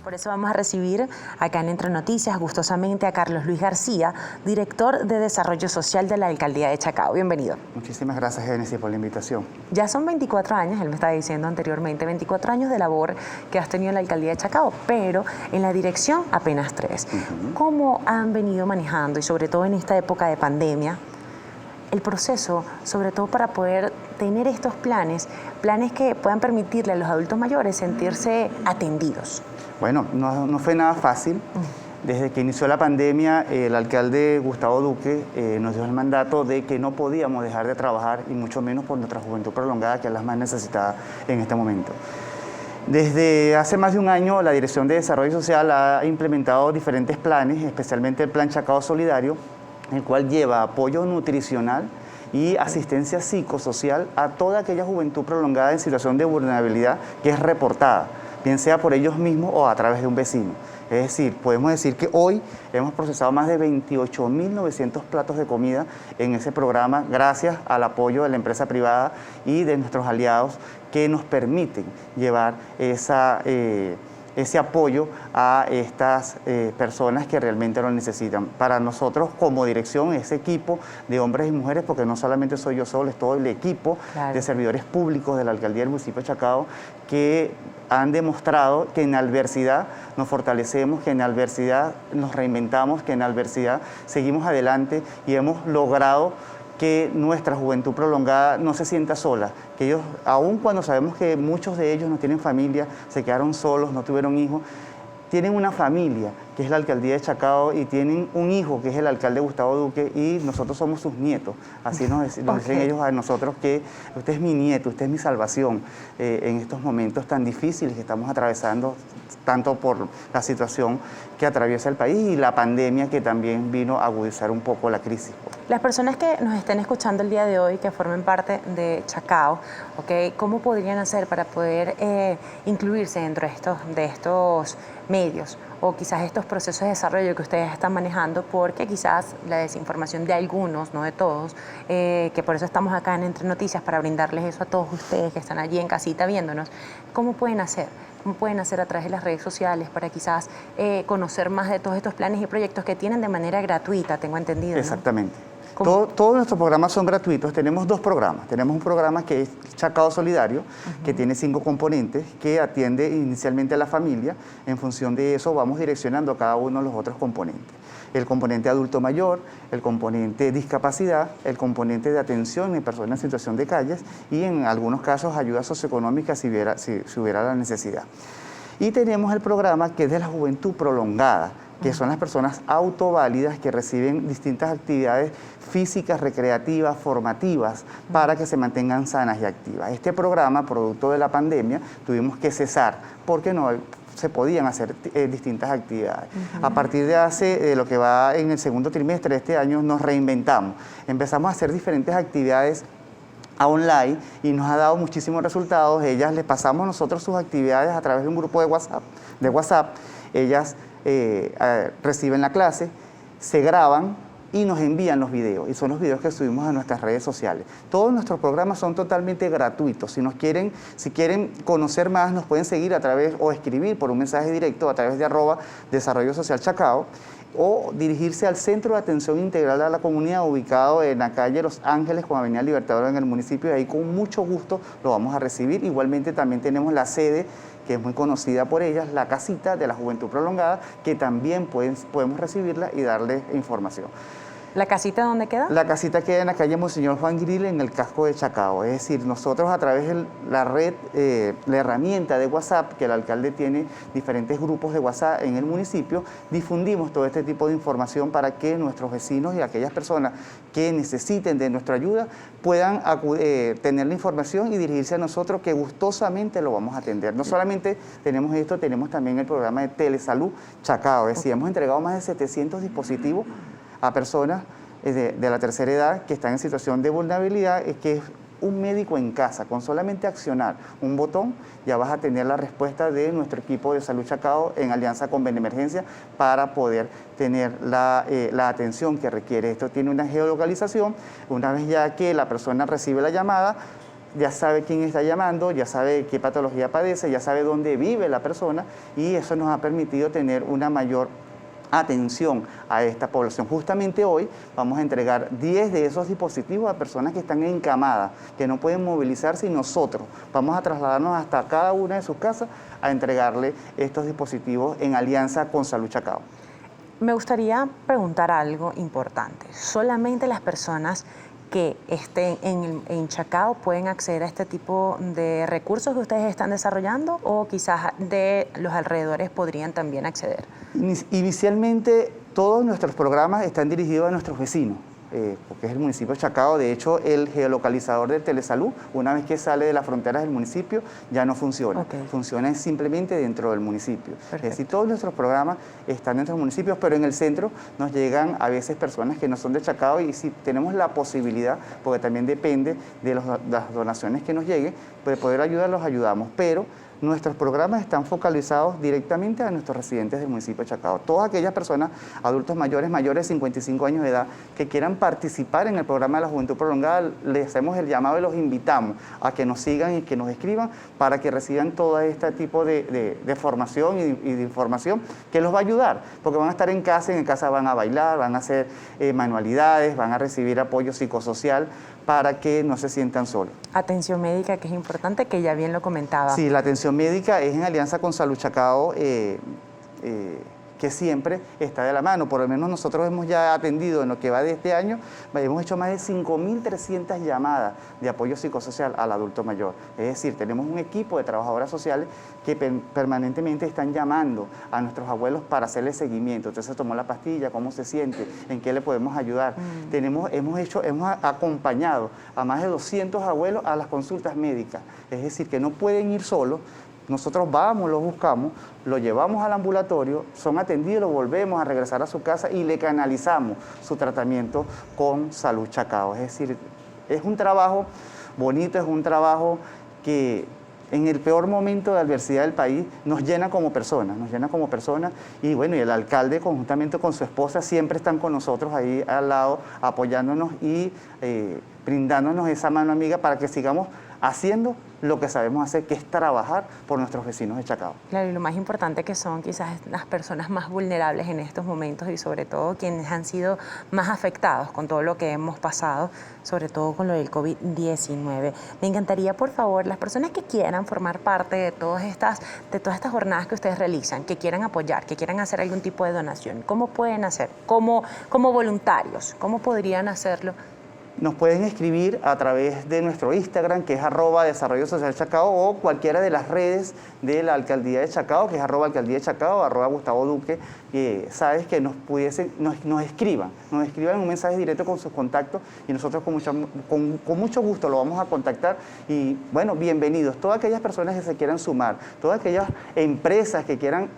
Por eso vamos a recibir acá en Entre Noticias gustosamente a Carlos Luis García, director de Desarrollo Social de la Alcaldía de Chacao. Bienvenido. Muchísimas gracias, Génesis, por la invitación. Ya son 24 años, él me estaba diciendo anteriormente, 24 años de labor que has tenido en la Alcaldía de Chacao, pero en la dirección apenas 3. ¿Cómo han venido manejando, y sobre todo en esta época de pandemia, el proceso, sobre todo para poder tener estos planes que puedan permitirle a los adultos mayores sentirse atendidos? Bueno, no fue nada fácil. Desde que inició la pandemia, el alcalde Gustavo Duque nos dio el mandato de que no podíamos dejar de trabajar, y mucho menos por nuestra juventud prolongada, que es la más necesitada en este momento. Desde hace más de un año, la Dirección de Desarrollo Social ha implementado diferentes planes, especialmente el Plan Chacao Solidario, el cual lleva apoyo nutricional y asistencia psicosocial a toda aquella juventud prolongada en situación de vulnerabilidad que es reportada, bien sea por ellos mismos o a través de un vecino. Es decir, podemos decir que hoy hemos procesado más de 28.900 platos de comida en ese programa, gracias al apoyo de la empresa privada y de nuestros aliados que nos permiten llevar ese apoyo a estas personas que realmente lo necesitan. Para nosotros como dirección, ese equipo de hombres y mujeres, porque no solamente soy yo solo, es todo el equipo de servidores públicos de la Alcaldía del municipio de Chacao, que han demostrado que en la adversidad nos fortalecemos, que en la adversidad nos reinventamos, que en la adversidad seguimos adelante y hemos logrado que nuestra juventud prolongada no se sienta sola, que ellos, aun cuando sabemos que muchos de ellos no tienen familia, se quedaron solos, no tuvieron hijos, tienen una familia, que es la Alcaldía de Chacao, y tienen un hijo, que es el alcalde Gustavo Duque, y nosotros somos sus nietos. Así nos dicen ellos a nosotros, que usted es mi nieto, usted es mi salvación en estos momentos tan difíciles que estamos atravesando, tanto por la situación que atraviesa el país y la pandemia, que también vino a agudizar un poco la crisis. Las personas que nos estén escuchando el día de hoy, que formen parte de Chacao, ¿okay? ¿Cómo podrían hacer para poder incluirse dentro de estos medios o quizás estos procesos de desarrollo que ustedes están manejando? Porque quizás la desinformación de algunos, no de todos, que por eso estamos acá en Entre Noticias, para brindarles eso a todos ustedes que están allí en casita viéndonos. ¿Cómo pueden hacer? ¿Cómo pueden hacer a través de las redes sociales para quizás conocer más de todos estos planes y proyectos que tienen de manera gratuita, tengo entendido, ¿no? Exactamente. Todos nuestros programas son gratuitos. Tenemos dos programas. Tenemos un programa que es Chacao Solidario, que tiene 5 componentes, que atiende inicialmente a la familia. En función de eso vamos direccionando a cada uno de los otros componentes. El componente adulto mayor, el componente discapacidad, el componente de atención en personas en situación de calles y en algunos casos ayuda socioeconómica si hubiera la necesidad. Y tenemos el programa que es de la juventud prolongada, que son las personas autoválidas que reciben distintas actividades físicas, recreativas, formativas, para que se mantengan sanas y activas. Este programa, producto de la pandemia, tuvimos que cesar porque no se podían hacer distintas actividades. A partir de lo que va en el segundo trimestre de este año, nos reinventamos. Empezamos a hacer diferentes actividades online y nos ha dado muchísimos resultados. Ellas les pasamos nosotros sus actividades a través de un grupo de WhatsApp. Ellas reciben la clase, se graban y nos envían los videos, y son los videos que subimos a nuestras redes sociales. Todos nuestros programas son totalmente gratuitos. Si quieren conocer más, nos pueden seguir a través o escribir por un mensaje directo a través de @Desarrollo Social Chacao, o dirigirse al Centro de Atención Integral a la Comunidad, ubicado en la calle Los Ángeles con Avenida Libertador en el municipio, y ahí con mucho gusto lo vamos a recibir. Igualmente también tenemos la sede, que es muy conocida por ellas, la Casita de la Juventud Prolongada, que también podemos recibirla y darle información. ¿La casita dónde queda? La casita queda en la calle Monseñor Juan Gril, en el casco de Chacao. Es decir, nosotros a través de la red, la herramienta de WhatsApp, que el alcalde tiene diferentes grupos de WhatsApp en el municipio, difundimos todo este tipo de información para que nuestros vecinos y aquellas personas que necesiten de nuestra ayuda puedan tener la información y dirigirse a nosotros, que gustosamente lo vamos a atender. No solamente tenemos esto, tenemos también el programa de Telesalud Chacao. Es decir, hemos entregado más de 700 dispositivos a personas de la tercera edad que están en situación de vulnerabilidad, que es un médico en casa. Con solamente accionar un botón ya vas a tener la respuesta de nuestro equipo de Salud Chacao en alianza con Benemergencia para poder tener la atención que requiere. Esto tiene una geolocalización. Una vez ya que la persona recibe la llamada, ya sabe quién está llamando, ya sabe qué patología padece, ya sabe dónde vive la persona y eso nos ha permitido tener una mayor atención a esta población. Justamente hoy vamos a entregar 10 de esos dispositivos a personas que están encamadas, que no pueden movilizarse y nosotros vamos a trasladarnos hasta cada una de sus casas a entregarle estos dispositivos en alianza con Salud Chacao. Me gustaría preguntar algo importante. ¿Solamente las personas que estén en Chacao pueden acceder a este tipo de recursos que ustedes están desarrollando o quizás de los alrededores podrían también acceder? Inicialmente todos nuestros programas están dirigidos a nuestros vecinos, porque es el municipio de Chacao. De hecho, el geolocalizador de Telesalud, una vez que sale de las fronteras del municipio, ya no funciona. Okay. Funciona simplemente dentro del municipio. Perfecto. Es decir, todos nuestros programas están dentro de los municipios, pero en el centro nos llegan a veces personas que no son de Chacao y si tenemos la posibilidad, porque también depende de las donaciones que nos lleguen, de poder ayudar, los ayudamos. Pero nuestros programas están focalizados directamente a nuestros residentes del municipio de Chacao. Todas aquellas personas, adultos mayores de 55 años de edad, que quieran participar en el programa de la Juventud Prolongada, les hacemos el llamado y los invitamos a que nos sigan y que nos escriban para que reciban todo este tipo de formación y de información que los va a ayudar, porque van a estar en casa van a bailar, van a hacer manualidades, van a recibir apoyo psicosocial para que no se sientan solos. Atención médica, que es importante, que ya bien lo comentaba. Sí, la atención médica es en alianza con Salud Chacao, que siempre está de la mano. Por lo menos nosotros hemos ya atendido en lo que va de este año, hemos hecho más de 5.300 llamadas de apoyo psicosocial al adulto mayor. Es decir, tenemos un equipo de trabajadoras sociales que permanentemente están llamando a nuestros abuelos para hacerle seguimiento. Usted se tomó la pastilla, ¿cómo se siente? ¿En qué le podemos ayudar? Hemos acompañado a más de 200 abuelos a las consultas médicas. Es decir, que no pueden ir solos. Nosotros vamos, los buscamos, los llevamos al ambulatorio, son atendidos, los volvemos a regresar a su casa y le canalizamos su tratamiento con Salud Chacao. Es decir, es un trabajo bonito, es un trabajo que en el peor momento de adversidad del país nos llena como personas, y bueno, y el alcalde conjuntamente con su esposa siempre están con nosotros ahí al lado, apoyándonos y brindándonos esa mano amiga para que sigamos haciendo lo que sabemos hacer, que es trabajar por nuestros vecinos de Chacao. Claro, y lo más importante que son quizás las personas más vulnerables en estos momentos y sobre todo quienes han sido más afectados con todo lo que hemos pasado, sobre todo con lo del COVID-19. Me encantaría, por favor, las personas que quieran formar parte de todas estas jornadas que ustedes realizan, que quieran apoyar, que quieran hacer algún tipo de donación, ¿cómo pueden hacer? Como voluntarios, ¿cómo podrían hacerlo? Nos pueden escribir a través de nuestro Instagram, que es @Desarrollo Social Chacao, o cualquiera de las redes de la Alcaldía de Chacao, que es @Alcaldía de Chacao, @Gustavo Duque, sabes que nos escriban un mensaje directo con sus contactos y nosotros con mucho gusto lo vamos a contactar. Y bueno, bienvenidos, todas aquellas personas que se quieran sumar, todas aquellas empresas que quieran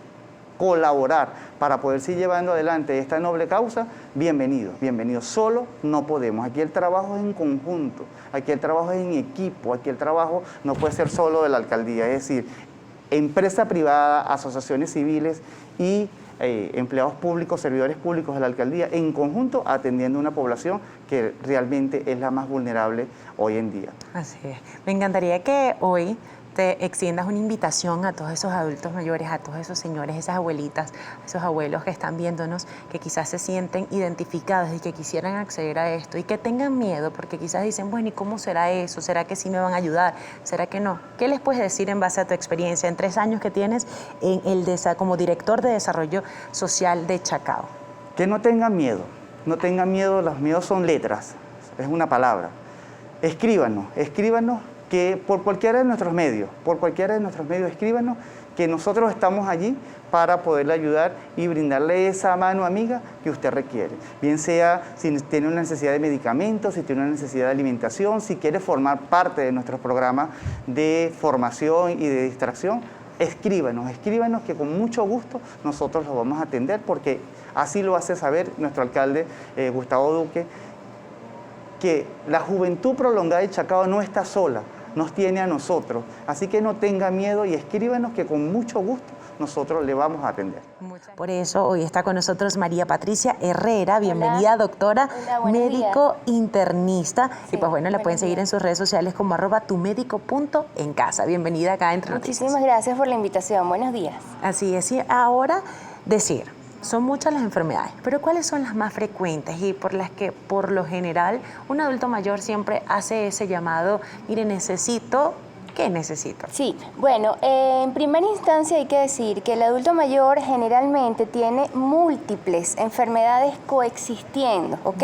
colaborar para poder seguir llevando adelante esta noble causa, bienvenidos. Solo no podemos. Aquí el trabajo es en conjunto, aquí el trabajo es en equipo, aquí el trabajo no puede ser solo de la alcaldía, es decir, empresa privada, asociaciones civiles y empleados públicos, servidores públicos de la alcaldía, en conjunto atendiendo a una población que realmente es la más vulnerable hoy en día. Así es. Me encantaría que hoy te extiendas una invitación a todos esos adultos mayores, a todos esos señores, esas abuelitas, esos abuelos que están viéndonos, que quizás se sienten identificados y que quisieran acceder a esto y que tengan miedo, porque quizás dicen, bueno, ¿y cómo será eso? ¿Será que sí me van a ayudar? ¿Será que no? ¿Qué les puedes decir en base a tu experiencia en 3 años que tienes como director de desarrollo social de Chacao? Que no tengan miedo, los miedos son letras, es una palabra. Escríbanos que por cualquiera de nuestros medios, escríbanos que nosotros estamos allí para poderle ayudar y brindarle esa mano amiga que usted requiere. Bien sea si tiene una necesidad de medicamentos, si tiene una necesidad de alimentación, si quiere formar parte de nuestros programas de formación y de distracción, escríbanos que con mucho gusto nosotros los vamos a atender, porque así lo hace saber nuestro alcalde Gustavo Duque, que la Juventud Prolongada de Chacao no está sola, nos tiene a nosotros. Así que no tenga miedo y escríbanos que con mucho gusto nosotros le vamos a atender. Por eso hoy está con nosotros María Patricia Herrera. Bienvenida, doctora, médico internista. Sí, y pues bueno, la pueden seguir en sus redes sociales como @tumédico.encasa. Bienvenida acá Entre Noticias. Muchísimas gracias por la invitación. Buenos días. Así es. Y ahora decir, son muchas las enfermedades, pero ¿cuáles son las más frecuentes y por las que por lo general un adulto mayor siempre hace ese llamado, mire, necesito? ¿Qué necesito? Sí, bueno, en primera instancia hay que decir que el adulto mayor generalmente tiene múltiples enfermedades coexistiendo, ¿ok?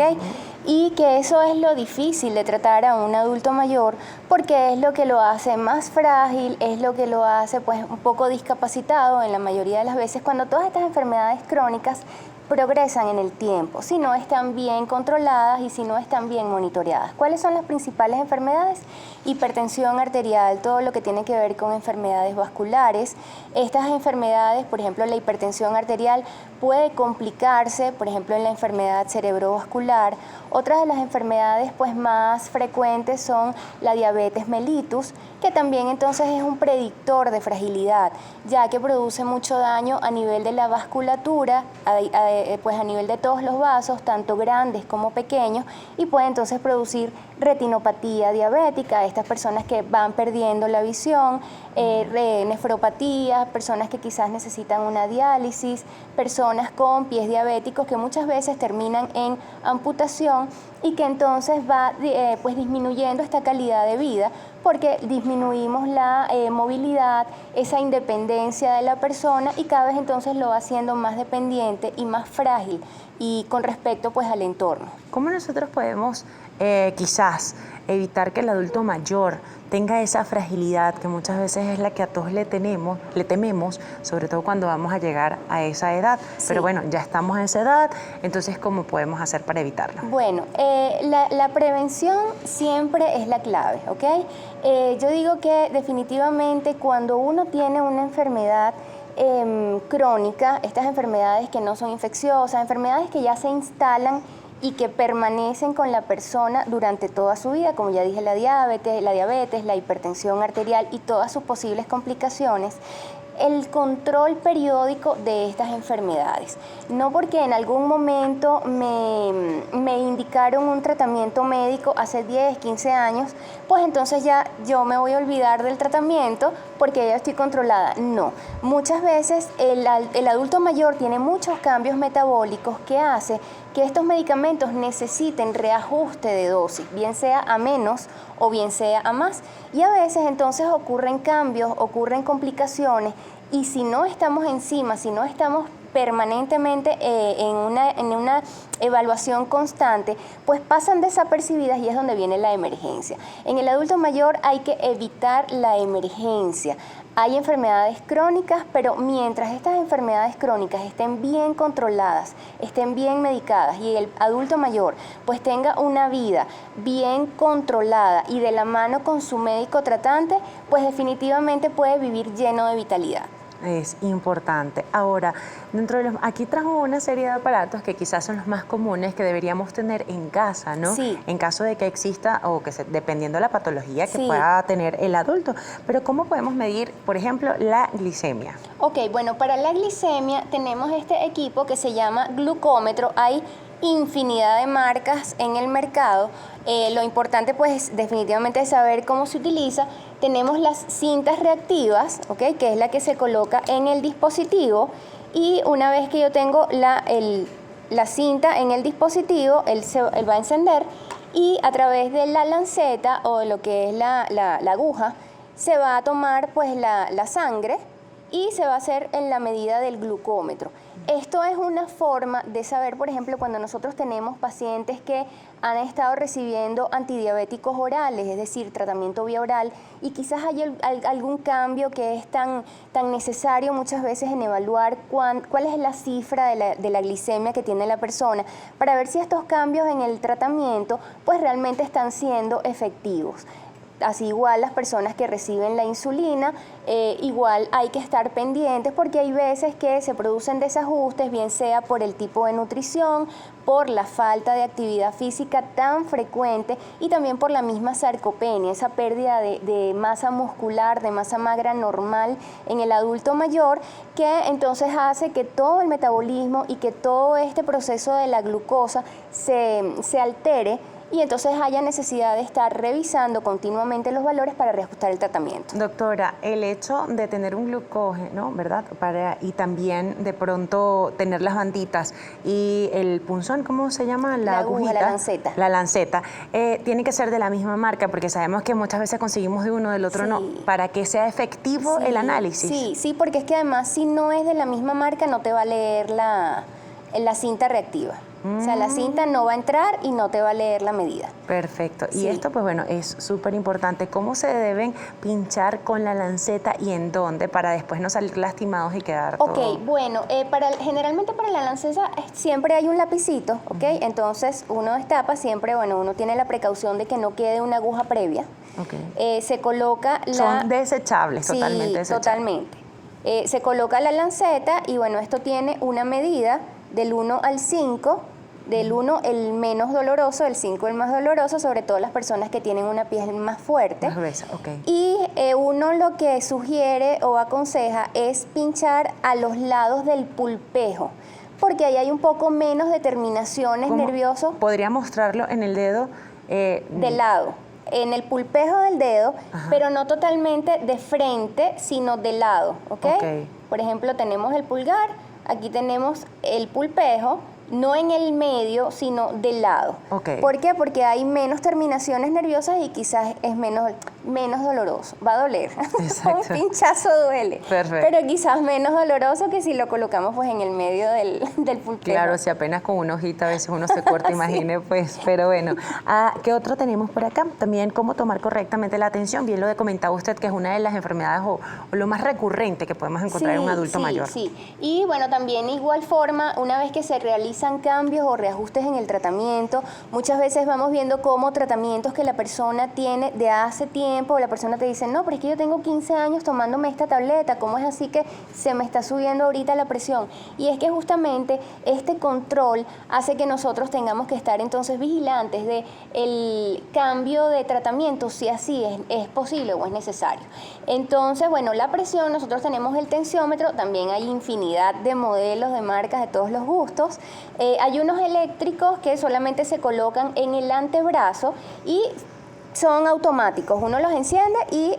Y que eso es lo difícil de tratar a un adulto mayor porque es lo que lo hace más frágil, es lo que lo hace pues un poco discapacitado en la mayoría de las veces cuando todas estas enfermedades crónicas progresan en el tiempo, si no están bien controladas y si no están bien monitoreadas. ¿Cuáles son las principales enfermedades? Hipertensión arterial, todo lo que tiene que ver con enfermedades vasculares. Estas enfermedades, por ejemplo, la hipertensión arterial puede complicarse, por ejemplo, en la enfermedad cerebrovascular. Otras de las enfermedades pues, más frecuentes son la diabetes mellitus, que también entonces es un predictor de fragilidad, ya que produce mucho daño a nivel de la vasculatura, pues a nivel de todos los vasos, tanto grandes como pequeños, y puede entonces producir retinopatía diabética, estas personas que van perdiendo la visión, nefropatía, personas que quizás necesitan una diálisis, personas con pies diabéticos que muchas veces terminan en amputación y que entonces va pues disminuyendo esta calidad de vida porque disminuimos la movilidad, esa independencia de la persona y cada vez entonces lo va haciendo más dependiente y más frágil y con respecto pues al entorno. ¿Cómo nosotros podemos quizás evitar que el adulto mayor tenga esa fragilidad que muchas veces es la que a todos le tememos, sobre todo cuando vamos a llegar a esa edad? Sí. Pero bueno, ya estamos en esa edad, entonces ¿cómo podemos hacer para evitarlo? Bueno, la prevención siempre es la clave, ¿ok? Yo digo que definitivamente cuando uno tiene una enfermedad crónica, estas enfermedades que no son infecciosas, enfermedades que ya se instalan y que permanecen con la persona durante toda su vida, como ya dije, la diabetes, la hipertensión arterial y todas sus posibles complicaciones, el control periódico de estas enfermedades. No porque en algún momento me indicaron un tratamiento médico hace 10, 15 años, pues entonces ya yo me voy a olvidar del tratamiento porque ya estoy controlada. No, muchas veces el adulto mayor tiene muchos cambios metabólicos que hace que estos medicamentos necesiten reajuste de dosis, bien sea a menos o bien sea a más. Y a veces entonces ocurren cambios, ocurren complicaciones y si no estamos encima, si no estamos permanentemente en una evaluación constante, pues pasan desapercibidas y es donde viene la emergencia. En el adulto mayor hay que evitar la emergencia. Hay enfermedades crónicas, pero mientras estas enfermedades crónicas estén bien controladas, estén bien medicadas y el adulto mayor pues tenga una vida bien controlada y de la mano con su médico tratante, pues definitivamente puede vivir lleno de vitalidad. Es importante. Ahora, aquí trajo una serie de aparatos que quizás son los más comunes que deberíamos tener en casa, ¿no? Sí. En caso de que exista o que dependiendo de la patología que Sí. pueda tener el adulto. Pero ¿cómo podemos medir, por ejemplo, la glicemia? Ok, bueno, para la glicemia tenemos este equipo que se llama glucómetro. Hay infinidad de marcas en el mercado. Lo importante pues definitivamente es saber cómo se utiliza. Tenemos las cintas reactivas, ¿okay? Que es la que se coloca en el dispositivo y una vez que yo tengo la cinta en el dispositivo, él va a encender y a través de la lanceta o de lo que es la aguja se va a tomar pues la sangre y se va a hacer en la medida del glucómetro. Esto es una forma de saber, por ejemplo, cuando nosotros tenemos pacientes que han estado recibiendo antidiabéticos orales, es decir, tratamiento vía oral, y quizás hay algún cambio que es tan necesario muchas veces en evaluar cuál es la cifra de la glicemia que tiene la persona, para ver si estos cambios en el tratamiento pues realmente están siendo efectivos. así igual las personas que reciben la insulina, igual hay que estar pendientes porque hay veces que se producen desajustes, bien sea por el tipo de nutrición, por la falta de actividad física tan frecuente y también por la misma sarcopenia, esa pérdida de masa muscular, de masa magra normal en el adulto mayor, que entonces hace que todo el metabolismo y que todo este proceso de la glucosa se altere y entonces haya necesidad de estar revisando continuamente los valores para reajustar el tratamiento. Doctora, el hecho de tener un glucógeno, ¿verdad? Y también de pronto tener las banditas y el punzón, ¿cómo se llama? La aguja, agujita, la lanceta. La lanceta. Tiene que ser de la misma marca porque sabemos que muchas veces conseguimos de uno, del otro Sí. no, para que sea efectivo el análisis. Sí, porque es que además si no es de la misma marca no te va a leer la cinta reactiva. O sea, la cinta no va a entrar y no te va a leer la medida. Perfecto. Y Sí. esto, pues bueno, es súper importante. ¿Cómo se deben pinchar con la lanceta y en dónde para después no salir lastimados y quedar todo? Ok, bueno, generalmente para la lanceta siempre hay un lapicito, ¿ok? Entonces uno destapa siempre, bueno, uno tiene la precaución de que no quede una aguja previa. Ok. Se coloca la... Son desechables, Sí, totalmente desechables. totalmente. Se coloca la lanceta y bueno, esto tiene una medida del 1 al 5, del 1 el menos doloroso, el 5 el más doloroso, sobre todo las personas que tienen una piel más fuerte. Más gruesa, ok. Y uno lo que sugiere o aconseja es pinchar a los lados del pulpejo, porque ahí hay un poco menos de terminaciones ¿Cómo? nerviosas ¿Podría mostrarlo en el dedo? de lado, en el pulpejo del dedo, Ajá. pero no totalmente de frente, sino de lado, ¿ok? Ok. Por ejemplo, tenemos el pulgar, aquí tenemos el pulpejo, no en el medio, sino del lado. Ok. ¿Por qué? Porque hay menos terminaciones nerviosas y quizás es menos doloroso. Va a doler. Exacto. Un pinchazo duele. Perfecto. Pero quizás menos doloroso que si lo colocamos pues en el medio del pulpejo. Claro, si apenas con una hojita a veces uno se corta, imagine, pues, pero bueno. ¿Qué otro tenemos por acá? También cómo tomar correctamente la atención. Bien lo comentaba usted, que es una de las enfermedades o lo más recurrente que podemos encontrar en un adulto mayor. Sí, y bueno, también igual forma, una vez que se realizan cambios o reajustes en el tratamiento, muchas veces vamos viendo cómo tratamientos que la persona tiene de hace tiempo, la persona te dice, no, pero es que yo tengo 15 años tomándome esta tableta, ¿cómo es así que se me está subiendo ahorita la presión? Y es que justamente este control hace que nosotros tengamos que estar entonces vigilantes de el cambio de tratamiento, si así es posible o es necesario. Entonces, bueno, la presión, nosotros tenemos el tensiómetro, también hay infinidad de modelos, de marcas, de todos los gustos. Hay unos eléctricos que solamente se colocan en el antebrazo y son automáticos. Uno los enciende y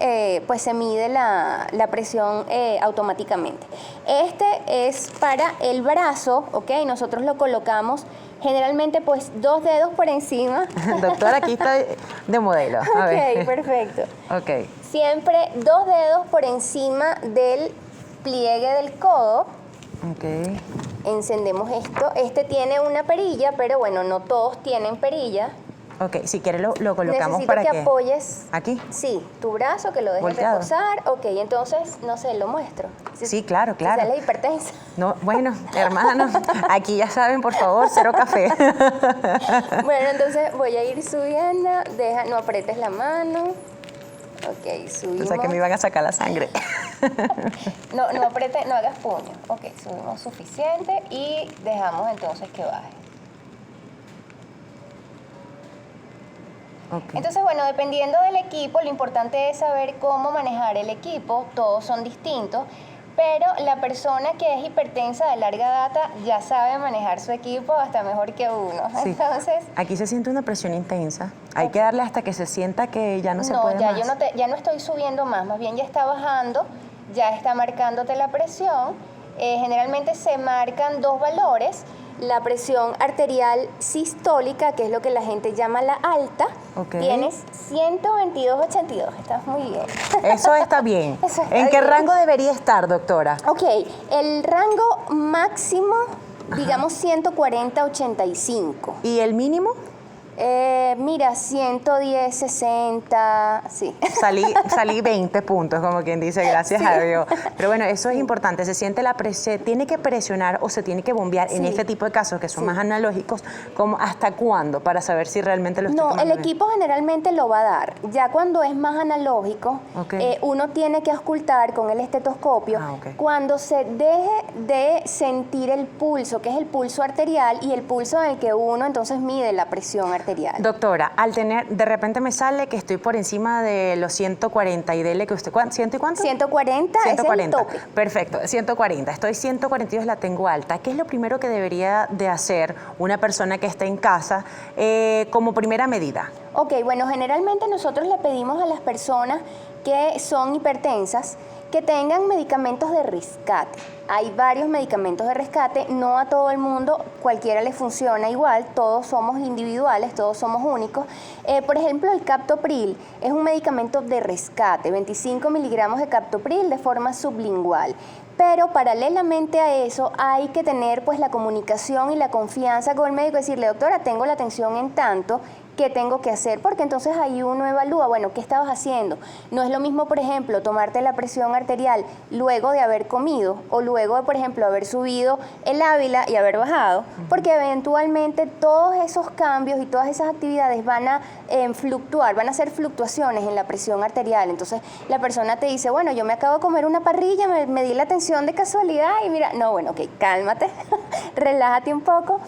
pues se mide la presión automáticamente. Este es para el brazo, ¿ok? Nosotros lo colocamos generalmente pues 2 dedos por encima. Doctora, aquí está de modelo. A ver. Ok, perfecto. Ok. Siempre 2 dedos por encima del pliegue del codo. Ok. Encendemos esto. Este tiene una perilla, pero bueno, no todos tienen perilla. Ok, si quieres lo colocamos Necesito para que apoyes. ¿Aquí? Sí, tu brazo, que lo dejes Volteado. reposar. Ok, entonces, no sé, lo muestro. Sí, claro, claro. Si sale hipertensa. No, bueno, hermanos, aquí ya saben, por favor, 0 café. Bueno, entonces voy a ir subiendo. No apretes la mano. Ok, subimos. O sea, que me iban a sacar la sangre. No apretes, no hagas puño. Ok, subimos suficiente y dejamos entonces que baje. Ok. Entonces, bueno, dependiendo del equipo, lo importante es saber cómo manejar el equipo. Todos son distintos, pero la persona que es hipertensa de larga data ya sabe manejar su equipo hasta mejor que uno. Sí. Entonces, Aquí se siente una presión intensa. Hay que darle hasta que se sienta que ya no se puede ya más. ya no estoy subiendo más bien ya está bajando, ya está marcándote la presión. Generalmente se marcan 2 valores. La presión arterial sistólica, que es lo que la gente llama la alta, Ok. tienes 122/82. Estás muy bien. Eso está bien. Eso está ¿En qué bien. rango debería estar, doctora? Ok, el rango máximo, digamos 140/85. ¿Y el mínimo? Mira, 110, 60, sí. Salí 20 puntos, como quien dice, gracias Sí. a Dios. Pero bueno, eso es importante, se tiene que presionar o se tiene que bombear en Sí. este tipo de casos que son Sí. más analógicos, como ¿hasta cuándo? Para saber si realmente lo estoy No, tomando el bien. equipo generalmente lo va a dar. Ya cuando es más analógico, Ok. uno tiene que auscultar con el estetoscopio Ok. cuando se deje de sentir el pulso, que es el pulso arterial y el pulso en el que uno entonces mide la presión arterial. Doctora, de repente me sale que estoy por encima de los 140 y dele que usted, ¿ciento y cuánto? 140, es el 140. tope. Perfecto, 140. Estoy 142, la tengo alta. ¿Qué es lo primero que debería de hacer una persona que está en casa como primera medida? Ok, bueno, generalmente nosotros le pedimos a las personas que son hipertensas que tengan medicamentos de rescate. Hay varios medicamentos de rescate, no a todo el mundo, cualquiera le funciona igual, todos somos individuales, todos somos únicos. Por ejemplo, el captopril es un medicamento de rescate, 25 miligramos de captopril de forma sublingual. Pero paralelamente a eso hay que tener pues la comunicación y la confianza con el médico, decirle, doctora, tengo la tensión en tanto, ¿qué tengo que hacer? Porque entonces ahí uno evalúa, bueno, ¿qué estabas haciendo? No es lo mismo, por ejemplo, tomarte la presión arterial luego de haber comido o luego de, por ejemplo, haber subido el Ávila y haber bajado, porque eventualmente todos esos cambios y todas esas actividades van a fluctuar, van a hacer fluctuaciones en la presión arterial. Entonces la persona te dice, bueno, yo me acabo de comer una parrilla, me di la tensión de casualidad y mira, no, bueno, ok, cálmate, relájate un poco.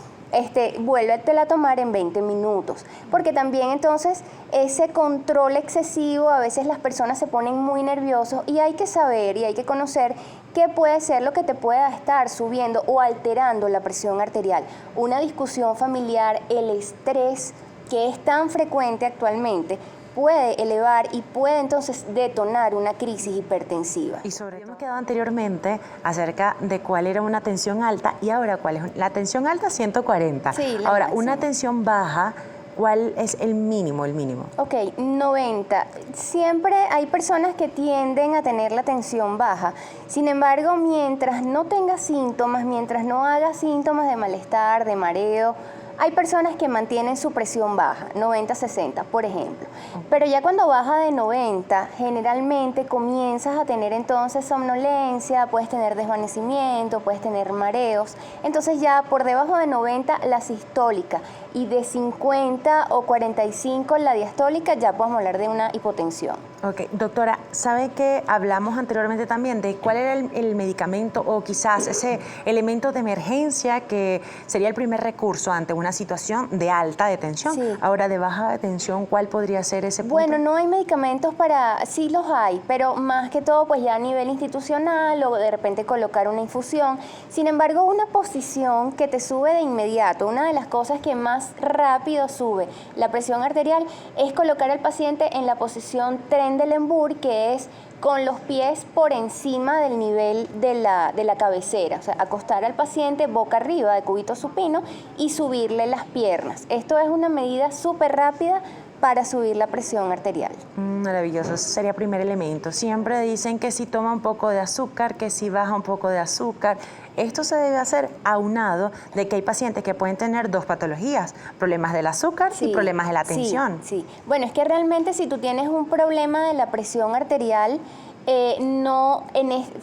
Vuélvetela a tomar en 20 minutos, porque también entonces ese control excesivo, a veces las personas se ponen muy nerviosos y hay que saber y hay que conocer qué puede ser lo que te pueda estar subiendo o alterando la presión arterial. Una discusión familiar, el estrés que es tan frecuente actualmente, puede elevar y puede entonces detonar una crisis hipertensiva. Y sobre todo hemos quedado anteriormente acerca de cuál era una tensión alta y ahora cuál es la tensión alta 140. Sí, la ahora, máxima. una tensión baja, ¿cuál es el mínimo, el mínimo? Ok, 90. Siempre hay personas que tienden a tener la tensión baja. Sin embargo, mientras no tenga síntomas, mientras no haga síntomas de malestar, de mareo, hay personas que mantienen su presión baja, 90-60, por ejemplo. Pero ya cuando baja de 90, generalmente comienzas a tener entonces somnolencia, puedes tener desvanecimiento, puedes tener mareos. Entonces ya por debajo de 90 la sistólica y de 50 o 45 la diastólica ya podemos hablar de una hipotensión. Ok, doctora, ¿sabe que hablamos anteriormente también de cuál era el medicamento o quizás ese elemento de emergencia que sería el primer recurso ante una situación de alta de tensión? Sí. Ahora, de baja de tensión, ¿cuál podría ser ese punto? Bueno, no hay medicamentos para, sí los hay, pero más que todo pues ya a nivel institucional o de repente colocar una infusión. Sin embargo, una posición que te sube de inmediato, una de las cosas que más rápido sube la presión arterial es colocar al paciente en la posición Trendelenburg, que es con los pies por encima del nivel de la cabecera, o sea, acostar al paciente boca arriba de cúbito supino y subirle las piernas. Esto es una medida súper rápida para subir la presión arterial. Maravilloso, ese sería el primer elemento. Siempre dicen que si toma un poco de azúcar, que si baja un poco de azúcar. Esto se debe hacer aunado de que hay pacientes que pueden tener dos patologías, problemas del azúcar y problemas de la tensión. Sí. Bueno, es que realmente si tú tienes un problema de la presión arterial, o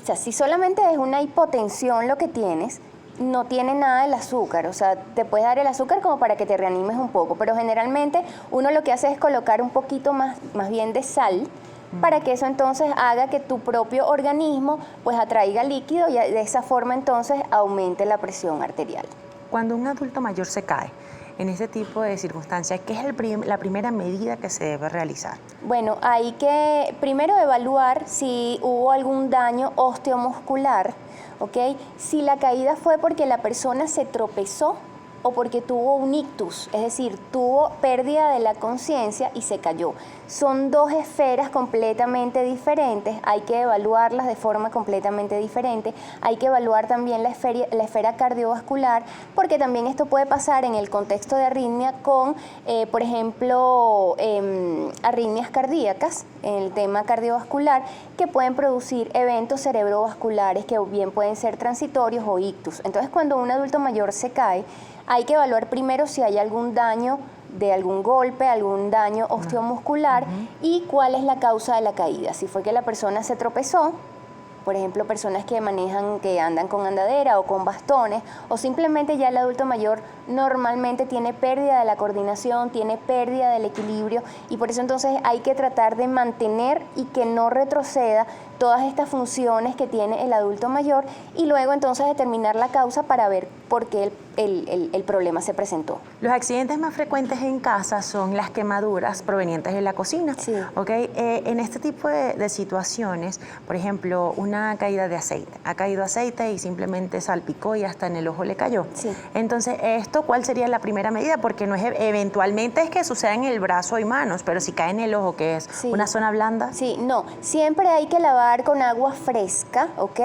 sea, si solamente es una hipotensión lo que tienes, no tiene nada del azúcar, o sea, te puedes dar el azúcar como para que te reanimes un poco, pero generalmente uno lo que hace es colocar un poquito más bien de sal, para que eso entonces haga que tu propio organismo pues atraiga líquido y de esa forma entonces aumente la presión arterial. Cuando un adulto mayor se cae en este tipo de circunstancias, ¿qué es la primera medida que se debe realizar? Bueno, hay que primero evaluar si hubo algún daño osteomuscular, ¿ok? Si la caída fue porque la persona se tropezó o porque tuvo un ictus, es decir, tuvo pérdida de la conciencia y se cayó. Son dos esferas completamente diferentes, hay que evaluarlas de forma completamente diferente. Hay que evaluar también la esfera cardiovascular, porque también esto puede pasar en el contexto de arritmia con, por ejemplo, arritmias cardíacas, en el tema cardiovascular, que pueden producir eventos cerebrovasculares que bien pueden ser transitorios o ictus. Entonces, cuando un adulto mayor se cae, hay que evaluar primero si hay algún daño de algún golpe, algún daño osteomuscular y cuál es la causa de la caída. Si fue que la persona se tropezó, por ejemplo, personas que manejan, que andan con andadera o con bastones, o simplemente ya el adulto mayor normalmente tiene pérdida de la coordinación, tiene pérdida del equilibrio, y por eso entonces hay que tratar de mantener y que no retroceda todas estas funciones que tiene el adulto mayor, y luego entonces determinar la causa para ver por qué el problema se presentó. Los accidentes más frecuentes en casa son las quemaduras provenientes de la cocina. Sí. ¿Okay? En este tipo de situaciones, por ejemplo, una caída de aceite. Ha caído aceite y simplemente salpicó y hasta en el ojo le cayó. Sí. Entonces, ¿cuál sería la primera medida? Porque no es eventualmente es que suceda en el brazo y manos, pero si cae en el ojo, que es una zona blanda. Sí, no. Siempre hay que lavar con agua fresca, ¿ok?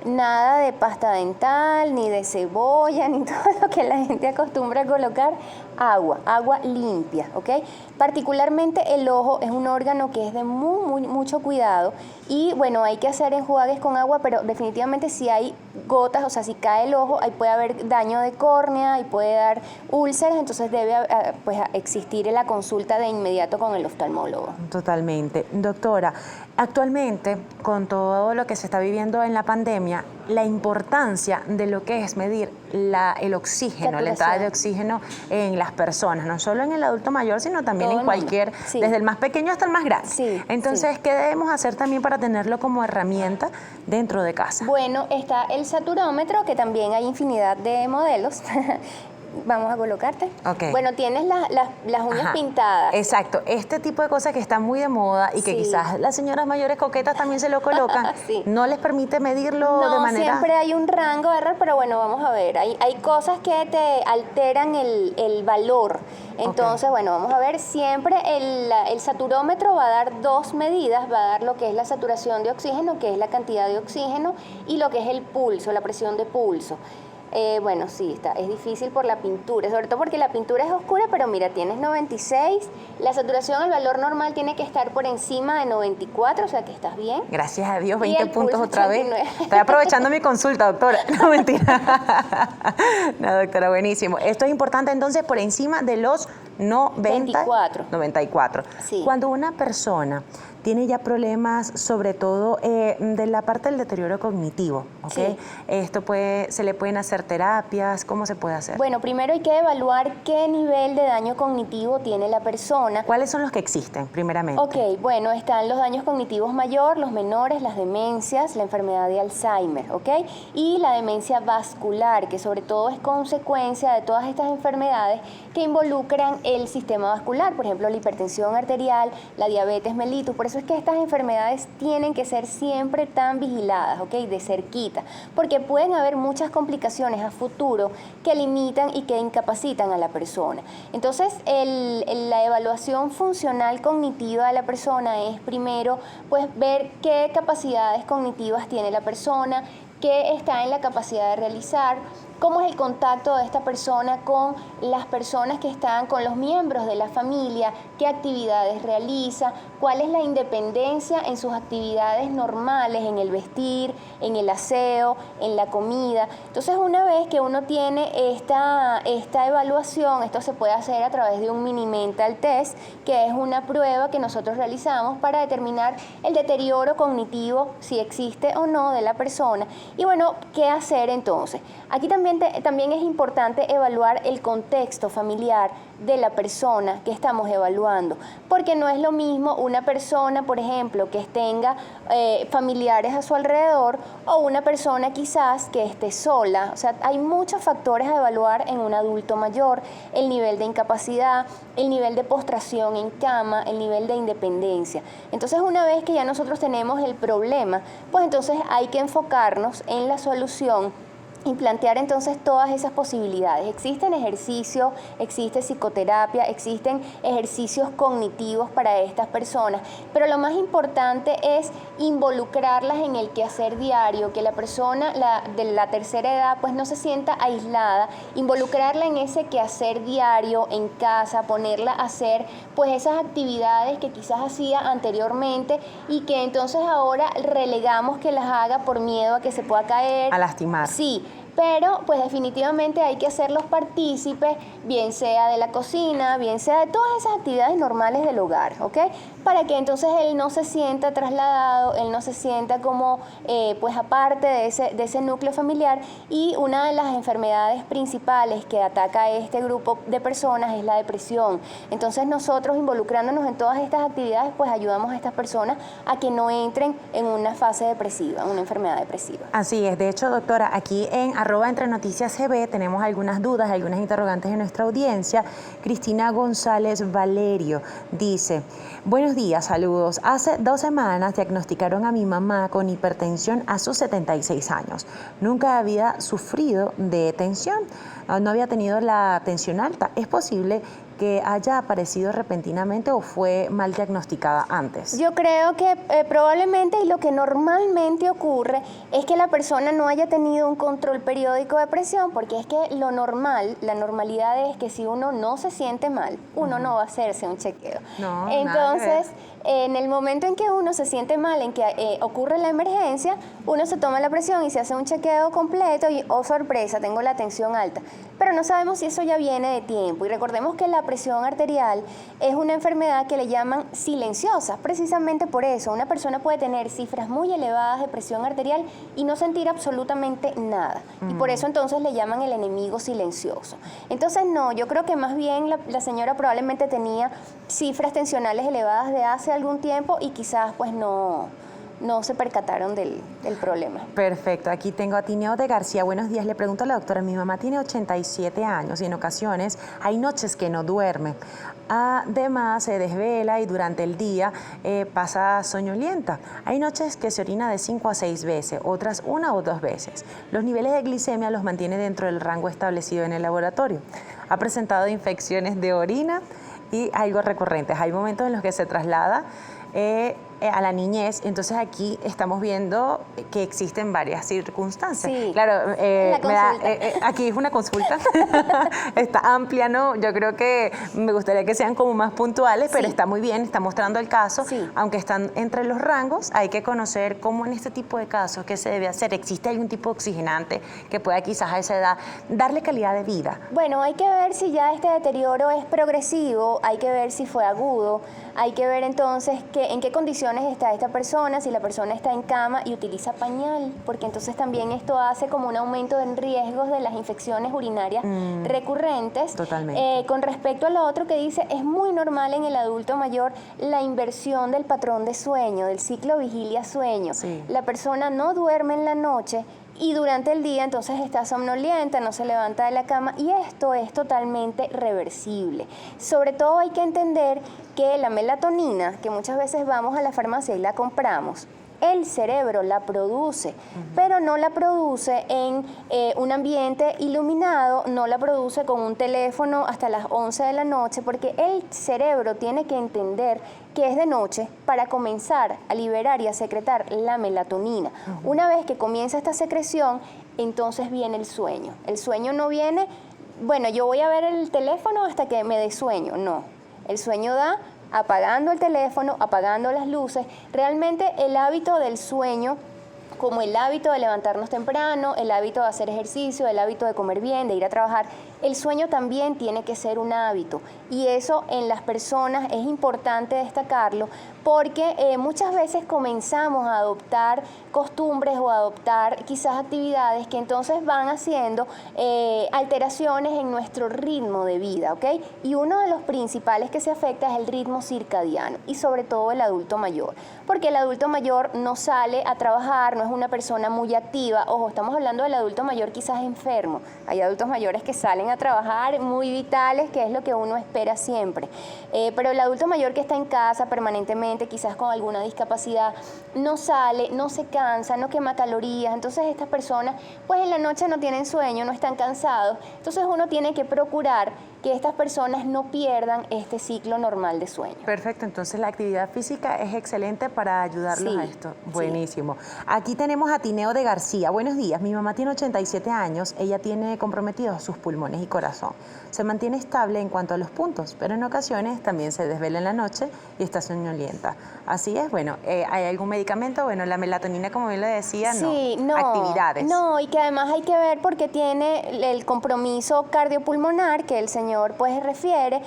Nada de pasta dental, ni de cebolla, ni todo lo que la gente acostumbra a colocar. Agua limpia, ¿ok? Particularmente el ojo es un órgano que es de mucho cuidado, y bueno, hay que hacer enjuagues con agua, pero definitivamente si hay gotas, o sea, si cae el ojo, ahí puede haber daño de córnea y puede dar úlceras, entonces debe pues, existir la consulta de inmediato con el oftalmólogo. Totalmente. Doctora, actualmente, con todo lo que se está viviendo en la pandemia, la importancia de lo que es medir el oxígeno, la entrada de oxígeno en las personas, no solo en el adulto mayor, sino también Todo en cualquier, desde el más pequeño hasta el más grande. Sí, Entonces, ¿qué debemos hacer también para tenerlo como herramienta dentro de casa? Bueno, está el saturómetro, que también hay infinidad de modelos. Vamos a colocarte. Okay. Bueno, tienes las uñas pintadas. Exacto. Este tipo de cosas que están muy de moda y que quizás las señoras mayores coquetas también se lo colocan, no les permite medirlo de manera... No, siempre hay un rango de error, pero bueno, vamos a ver. Hay cosas que te alteran el valor. Entonces, bueno, vamos a ver. Siempre el saturómetro va a dar dos medidas. Va a dar lo que es la saturación de oxígeno, que es la cantidad de oxígeno, y lo que es el pulso, la presión de pulso. Bueno, sí, es difícil por la pintura, sobre todo porque la pintura es oscura, pero mira, tienes 96, la saturación, el valor normal tiene que estar por encima de 94, o sea que estás bien. Gracias a Dios, 20 puntos pulso otra 89. vez. Estoy aprovechando mi consulta, doctora. No, mentira. No, doctora, buenísimo. Esto es importante entonces por encima de los 94. Sí. Cuando una persona tiene ya problemas, sobre todo de la parte del deterioro cognitivo, ¿ok? Sí. Se le pueden hacer terapias, ¿cómo se puede hacer? Bueno, primero hay que evaluar qué nivel de daño cognitivo tiene la persona. ¿Cuáles son los que existen, primeramente? Ok, bueno, están los daños cognitivos mayor, los menores, las demencias, la enfermedad de Alzheimer, ¿ok? Y la demencia vascular, que sobre todo es consecuencia de todas estas enfermedades que involucran el sistema vascular, por ejemplo, la hipertensión arterial, la diabetes mellitus. Por eso es que estas enfermedades tienen que ser siempre tan vigiladas, ¿ok? De cerquita, porque pueden haber muchas complicaciones a futuro que limitan y que incapacitan a la persona. Entonces, la evaluación funcional cognitiva de la persona es primero, pues, ver qué capacidades cognitivas tiene la persona, qué está en la capacidad de realizar, cómo es el contacto de esta persona con las personas que están, con los miembros de la familia, qué actividades realiza, cuál es la independencia en sus actividades normales, en el vestir, en el aseo, en la comida. Entonces, una vez que uno tiene esta evaluación, esto se puede hacer a través de un mini mental test, que es una prueba que nosotros realizamos para determinar el deterioro cognitivo, si existe o no, de la persona. Y bueno, ¿qué hacer entonces? Aquí también es importante evaluar el contexto familiar de la persona que estamos evaluando, porque no es lo mismo una persona, por ejemplo, que tenga familiares a su alrededor, o una persona quizás que esté sola. O sea, hay muchos factores a evaluar en un adulto mayor: el nivel de incapacidad, el nivel de postración en cama, el nivel de independencia. Entonces, una vez que ya nosotros tenemos el problema, pues entonces hay que enfocarnos en la solución y plantear entonces todas esas posibilidades. Existen ejercicios, existe psicoterapia, existen ejercicios cognitivos para estas personas, pero lo más importante es involucrarlas en el quehacer diario, que la persona de la tercera edad pues no se sienta aislada, involucrarla en ese quehacer diario en casa, ponerla a hacer pues esas actividades que quizás hacía anteriormente y que entonces ahora relegamos que las haga por miedo a que se pueda caer. A lastimar. Sí. pero pues definitivamente hay que hacerlos partícipes, bien sea de la cocina, bien sea de todas esas actividades normales del hogar, ¿ok? Para que entonces él no se sienta trasladado, él no se sienta como pues aparte de ese núcleo familiar. Y una de las enfermedades principales que ataca a este grupo de personas es la depresión. Entonces nosotros, involucrándonos en todas estas actividades, pues ayudamos a estas personas a que no entren en una fase depresiva, una enfermedad depresiva. Así es. De hecho, doctora, aquí en @EntreNoticiasGB tenemos algunas dudas, algunas interrogantes de nuestra audiencia. Cristina González Valerio dice: buenos días, saludos. Hace 2 semanas diagnosticaron a mi mamá con hipertensión a sus 76 años. Nunca había sufrido de tensión, no había tenido la tensión alta. ¿Es posible que haya aparecido repentinamente o fue mal diagnosticada antes? Yo creo que probablemente, y lo que normalmente ocurre es que la persona no haya tenido un control periódico de presión, porque es que lo normal, la normalidad es que si uno no se siente mal, uno no va a hacerse un chequeo. No, entonces, en el momento en que uno se siente mal, en que ocurre la emergencia, uno se toma la presión y se hace un chequeo completo y, oh sorpresa, tengo la tensión alta. Pero no sabemos si eso ya viene de tiempo. Y recordemos que la presión arterial es una enfermedad que le llaman silenciosa. Precisamente por eso, una persona puede tener cifras muy elevadas de presión arterial y no sentir absolutamente nada. Y por eso entonces le llaman el enemigo silencioso. Entonces no, yo creo que más bien la señora probablemente tenía cifras tensionales elevadas de hace algún tiempo y quizás pues no se percataron del problema. Perfecto. Aquí tengo a Tineo de García. Buenos días. Le pregunto a la doctora, mi mamá tiene 87 años y en ocasiones hay noches que no duerme. Además, se desvela y durante el día pasa soñolienta. Hay noches que se orina de 5 a 6 veces, otras 1 o 2 veces. Los niveles de glicemia los mantiene dentro del rango establecido en el laboratorio. Ha presentado infecciones de orina y algo recurrentes. Hay momentos en los que se traslada a la niñez. Entonces aquí estamos viendo que existen varias circunstancias. Sí, claro, aquí es una consulta, está amplia, ¿no? Yo creo que me gustaría que sean como más puntuales, pero está muy bien, está mostrando el caso. Sí. Aunque están entre los rangos, hay que conocer cómo en este tipo de casos, qué se debe hacer. ¿Existe algún tipo de oxigenante que pueda quizás a esa edad darle calidad de vida? Bueno, hay que ver si ya este deterioro es progresivo, hay que ver si fue agudo, hay que ver entonces en qué condiciones está esta persona, si la persona está en cama y utiliza pañal, porque entonces también esto hace como un aumento en riesgos de las infecciones urinarias recurrentes. Totalmente. Con respecto a lo otro que dice, es muy normal en el adulto mayor la inversión del patrón de sueño, del ciclo vigilia-sueño. Sí. La persona no duerme en la noche y durante el día entonces está somnolienta, no se levanta de la cama, y esto es totalmente reversible. Sobre todo hay que entender que la melatonina, que muchas veces vamos a la farmacia y la compramos, el cerebro la produce, pero no la produce en un ambiente iluminado, no la produce con un teléfono hasta las 11 de la noche, porque el cerebro tiene que entender que es de noche para comenzar a liberar y a secretar la melatonina. Una vez que comienza esta secreción, entonces viene el sueño. El sueño no viene, bueno, yo voy a ver el teléfono hasta que me dé sueño, no. El sueño da apagando el teléfono, apagando las luces. Realmente el hábito del sueño, como el hábito de levantarnos temprano, el hábito de hacer ejercicio, el hábito de comer bien, de ir a trabajar, el sueño también tiene que ser un hábito. Y eso en las personas es importante destacarlo, porque muchas veces comenzamos a adoptar costumbres o a adoptar quizás actividades que entonces van haciendo alteraciones en nuestro ritmo de vida, ¿ok? Y uno de los principales que se afecta es el ritmo circadiano, y sobre todo el adulto mayor, porque el adulto mayor no sale a trabajar, no es una persona muy activa. Ojo, estamos hablando del adulto mayor quizás enfermo. Hay adultos mayores que salen a trabajar muy vitales, que es lo que uno espera siempre. Pero el adulto mayor que está en casa permanentemente, quizás con alguna discapacidad, no sale, no se cansa, no quema calorías. Entonces estas personas pues en la noche no tienen sueño, no están cansados. Entonces uno tiene que procurar que estas personas no pierdan este ciclo normal de sueño. Perfecto, entonces la actividad física es excelente para ayudarlos Sí, a esto. sí. Buenísimo. Aquí tenemos a Tineo de García. Buenos días, mi mamá tiene 87 años, ella tiene comprometidos sus pulmones y corazón. Se mantiene estable en cuanto a los puntos, pero en ocasiones también se desvela en la noche y está soñolienta. Así es, bueno, ¿hay algún medicamento? Bueno, la melatonina, como bien lo decía, Sí, no. Actividades. No, y que además hay que ver porque tiene el compromiso cardiopulmonar que el señor pues refiere.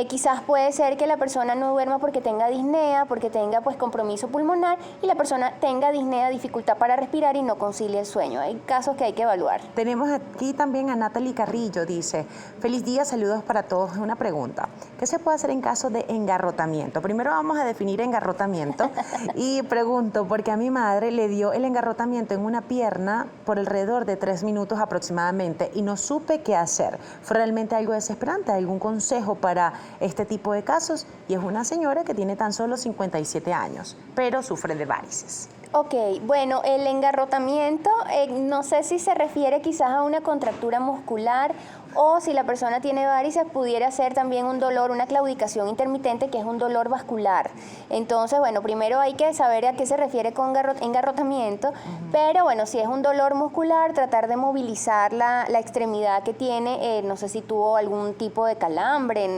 Quizás puede ser que la persona no duerma porque tenga disnea, porque tenga pues compromiso pulmonar y la persona tenga disnea, dificultad para respirar y no concilie el sueño. Hay casos que hay que evaluar. Tenemos aquí también a Natalie Carrillo, dice, feliz día, saludos para todos. Una pregunta, ¿qué se puede hacer en caso de engarrotamiento? Primero vamos a definir engarrotamiento y pregunto, porque a mi madre le dio el engarrotamiento en una pierna por alrededor de 3 minutos aproximadamente y no supe qué hacer. ¿Fue realmente algo desesperante? ¿Algún consejo para este tipo de casos? Y es una señora que tiene tan solo 57 años, pero sufre de varices. Ok, bueno, el engarrotamiento, no sé si se refiere quizás a una contractura muscular o si la persona tiene varices pudiera ser también un dolor, una claudicación intermitente que es un dolor vascular. Entonces, bueno, primero hay que saber a qué se refiere con engarrotamiento, pero bueno, si es un dolor muscular, tratar de movilizar la extremidad que tiene, no sé si tuvo algún tipo de calambre,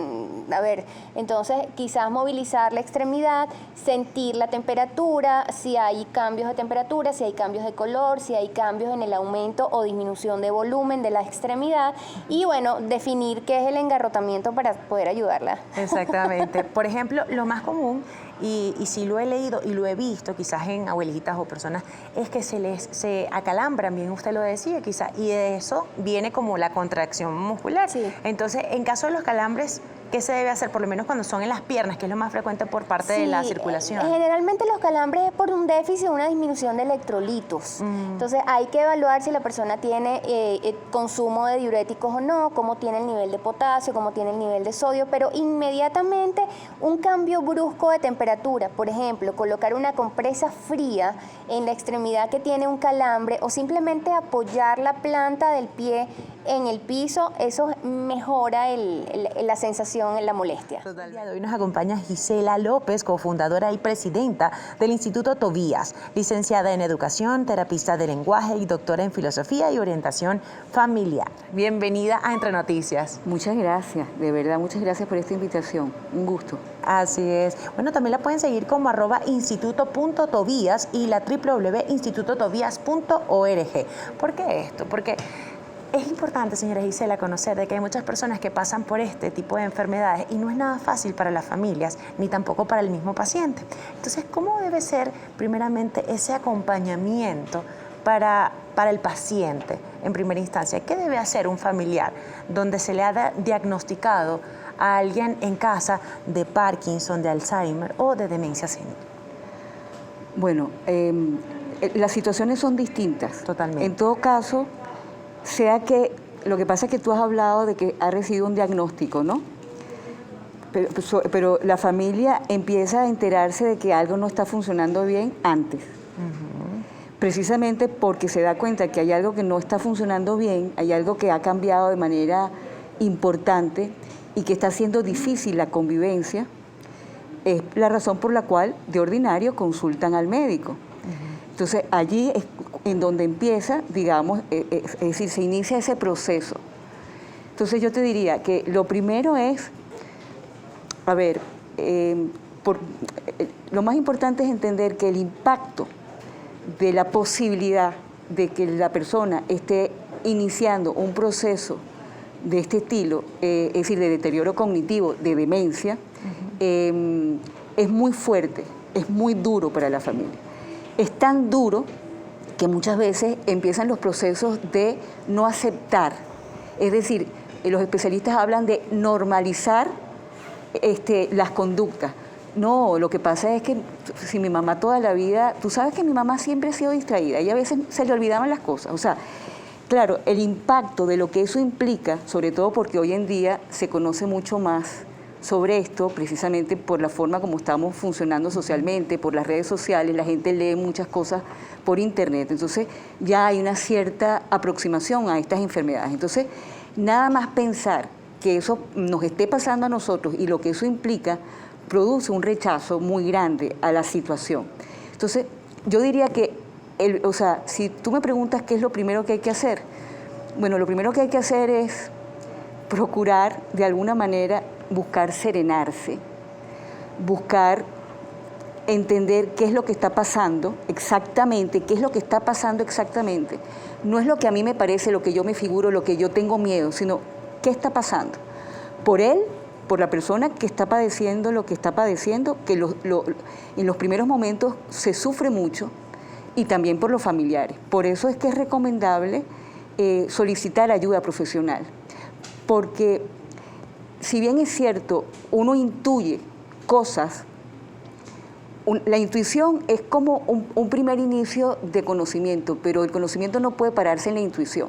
a ver, entonces quizás movilizar la extremidad, sentir la temperatura, si hay cambios de temperatura, si hay cambios de color, si hay cambios en el aumento o disminución de volumen de la extremidad y bueno, definir qué es el engarrotamiento para poder ayudarla. Exactamente. Por ejemplo, lo más común, y sí lo he leído y lo he visto quizás en abuelitas o personas, es que se acalambran, bien usted lo decía quizás, y de eso viene como la contracción muscular. Sí. Entonces, en caso de los calambres, ¿qué se debe hacer? Por lo menos cuando son en las piernas, que es lo más frecuente por parte de la circulación. Generalmente los calambres es por un déficit o una disminución de electrolitos. Entonces hay que evaluar si la persona tiene consumo de diuréticos o no, cómo tiene el nivel de potasio, cómo tiene el nivel de sodio, pero inmediatamente un cambio brusco de temperatura, por ejemplo, colocar una compresa fría en la extremidad que tiene un calambre o simplemente apoyar la planta del pie en el piso, eso mejora la sensación, la molestia. El día de hoy nos acompaña Gisela López, cofundadora y presidenta del Instituto Tobías, licenciada en Educación, terapista de lenguaje y doctora en Filosofía y Orientación Familiar. Bienvenida a Entre Noticias. Muchas gracias, de verdad, muchas gracias por esta invitación. Un gusto. Así es. Bueno, también la pueden seguir como @instituto.tobías y la www.institutotobías.org. ¿Por qué esto? Porque es importante, señora Gisela, conocer de que hay muchas personas que pasan por este tipo de enfermedades y no es nada fácil para las familias, ni tampoco para el mismo paciente. Entonces, ¿cómo debe ser primeramente ese acompañamiento para el paciente en primera instancia? ¿Qué debe hacer un familiar donde se le ha diagnosticado a alguien en casa de Parkinson, de Alzheimer o de demencia senil? Bueno, las situaciones son distintas. Totalmente. En todo caso, sea que lo que pasa es que tú has hablado de que ha recibido un diagnóstico, ¿no? Pero la familia empieza a enterarse de que algo no está funcionando bien antes. Precisamente porque se da cuenta que hay algo que no está funcionando bien, hay algo que ha cambiado de manera importante y que está haciendo difícil la convivencia, es la razón por la cual de ordinario consultan al médico. Entonces allí es en donde empieza, digamos, es decir, se inicia ese proceso. Entonces yo te diría que lo primero es, a ver, lo más importante es entender que el impacto de la posibilidad de que la persona esté iniciando un proceso de este estilo, es decir, de deterioro cognitivo, de demencia, es muy fuerte, es muy duro para la familia. Es tan duro que muchas veces empiezan los procesos de no aceptar. Es decir, los especialistas hablan de normalizar las conductas. No, lo que pasa es que si mi mamá toda la vida, tú sabes que mi mamá siempre ha sido distraída y a veces se le olvidaban las cosas. O sea, claro, el impacto de lo que eso implica, sobre todo porque hoy en día se conoce mucho más sobre esto, precisamente por la forma como estamos funcionando socialmente, por las redes sociales, la gente lee muchas cosas por internet, entonces ya hay una cierta aproximación a estas enfermedades. Entonces, nada más pensar que eso nos esté pasando a nosotros y lo que eso implica, produce un rechazo muy grande a la situación. Entonces, yo diría que, si tú me preguntas qué es lo primero que hay que hacer, bueno, lo primero que hay que hacer es procurar, de alguna manera, buscar serenarse, buscar entender qué es lo que está pasando exactamente, qué es lo que está pasando exactamente. No es lo que a mí me parece, lo que yo me figuro, lo que yo tengo miedo, sino qué está pasando. Por él, por la persona que está padeciendo lo que está padeciendo, que en los primeros momentos se sufre mucho, y también por los familiares. Por eso es que es recomendable solicitar ayuda profesional. Porque si bien es cierto, uno intuye cosas, la intuición es como un primer inicio de conocimiento, pero el conocimiento no puede pararse en la intuición,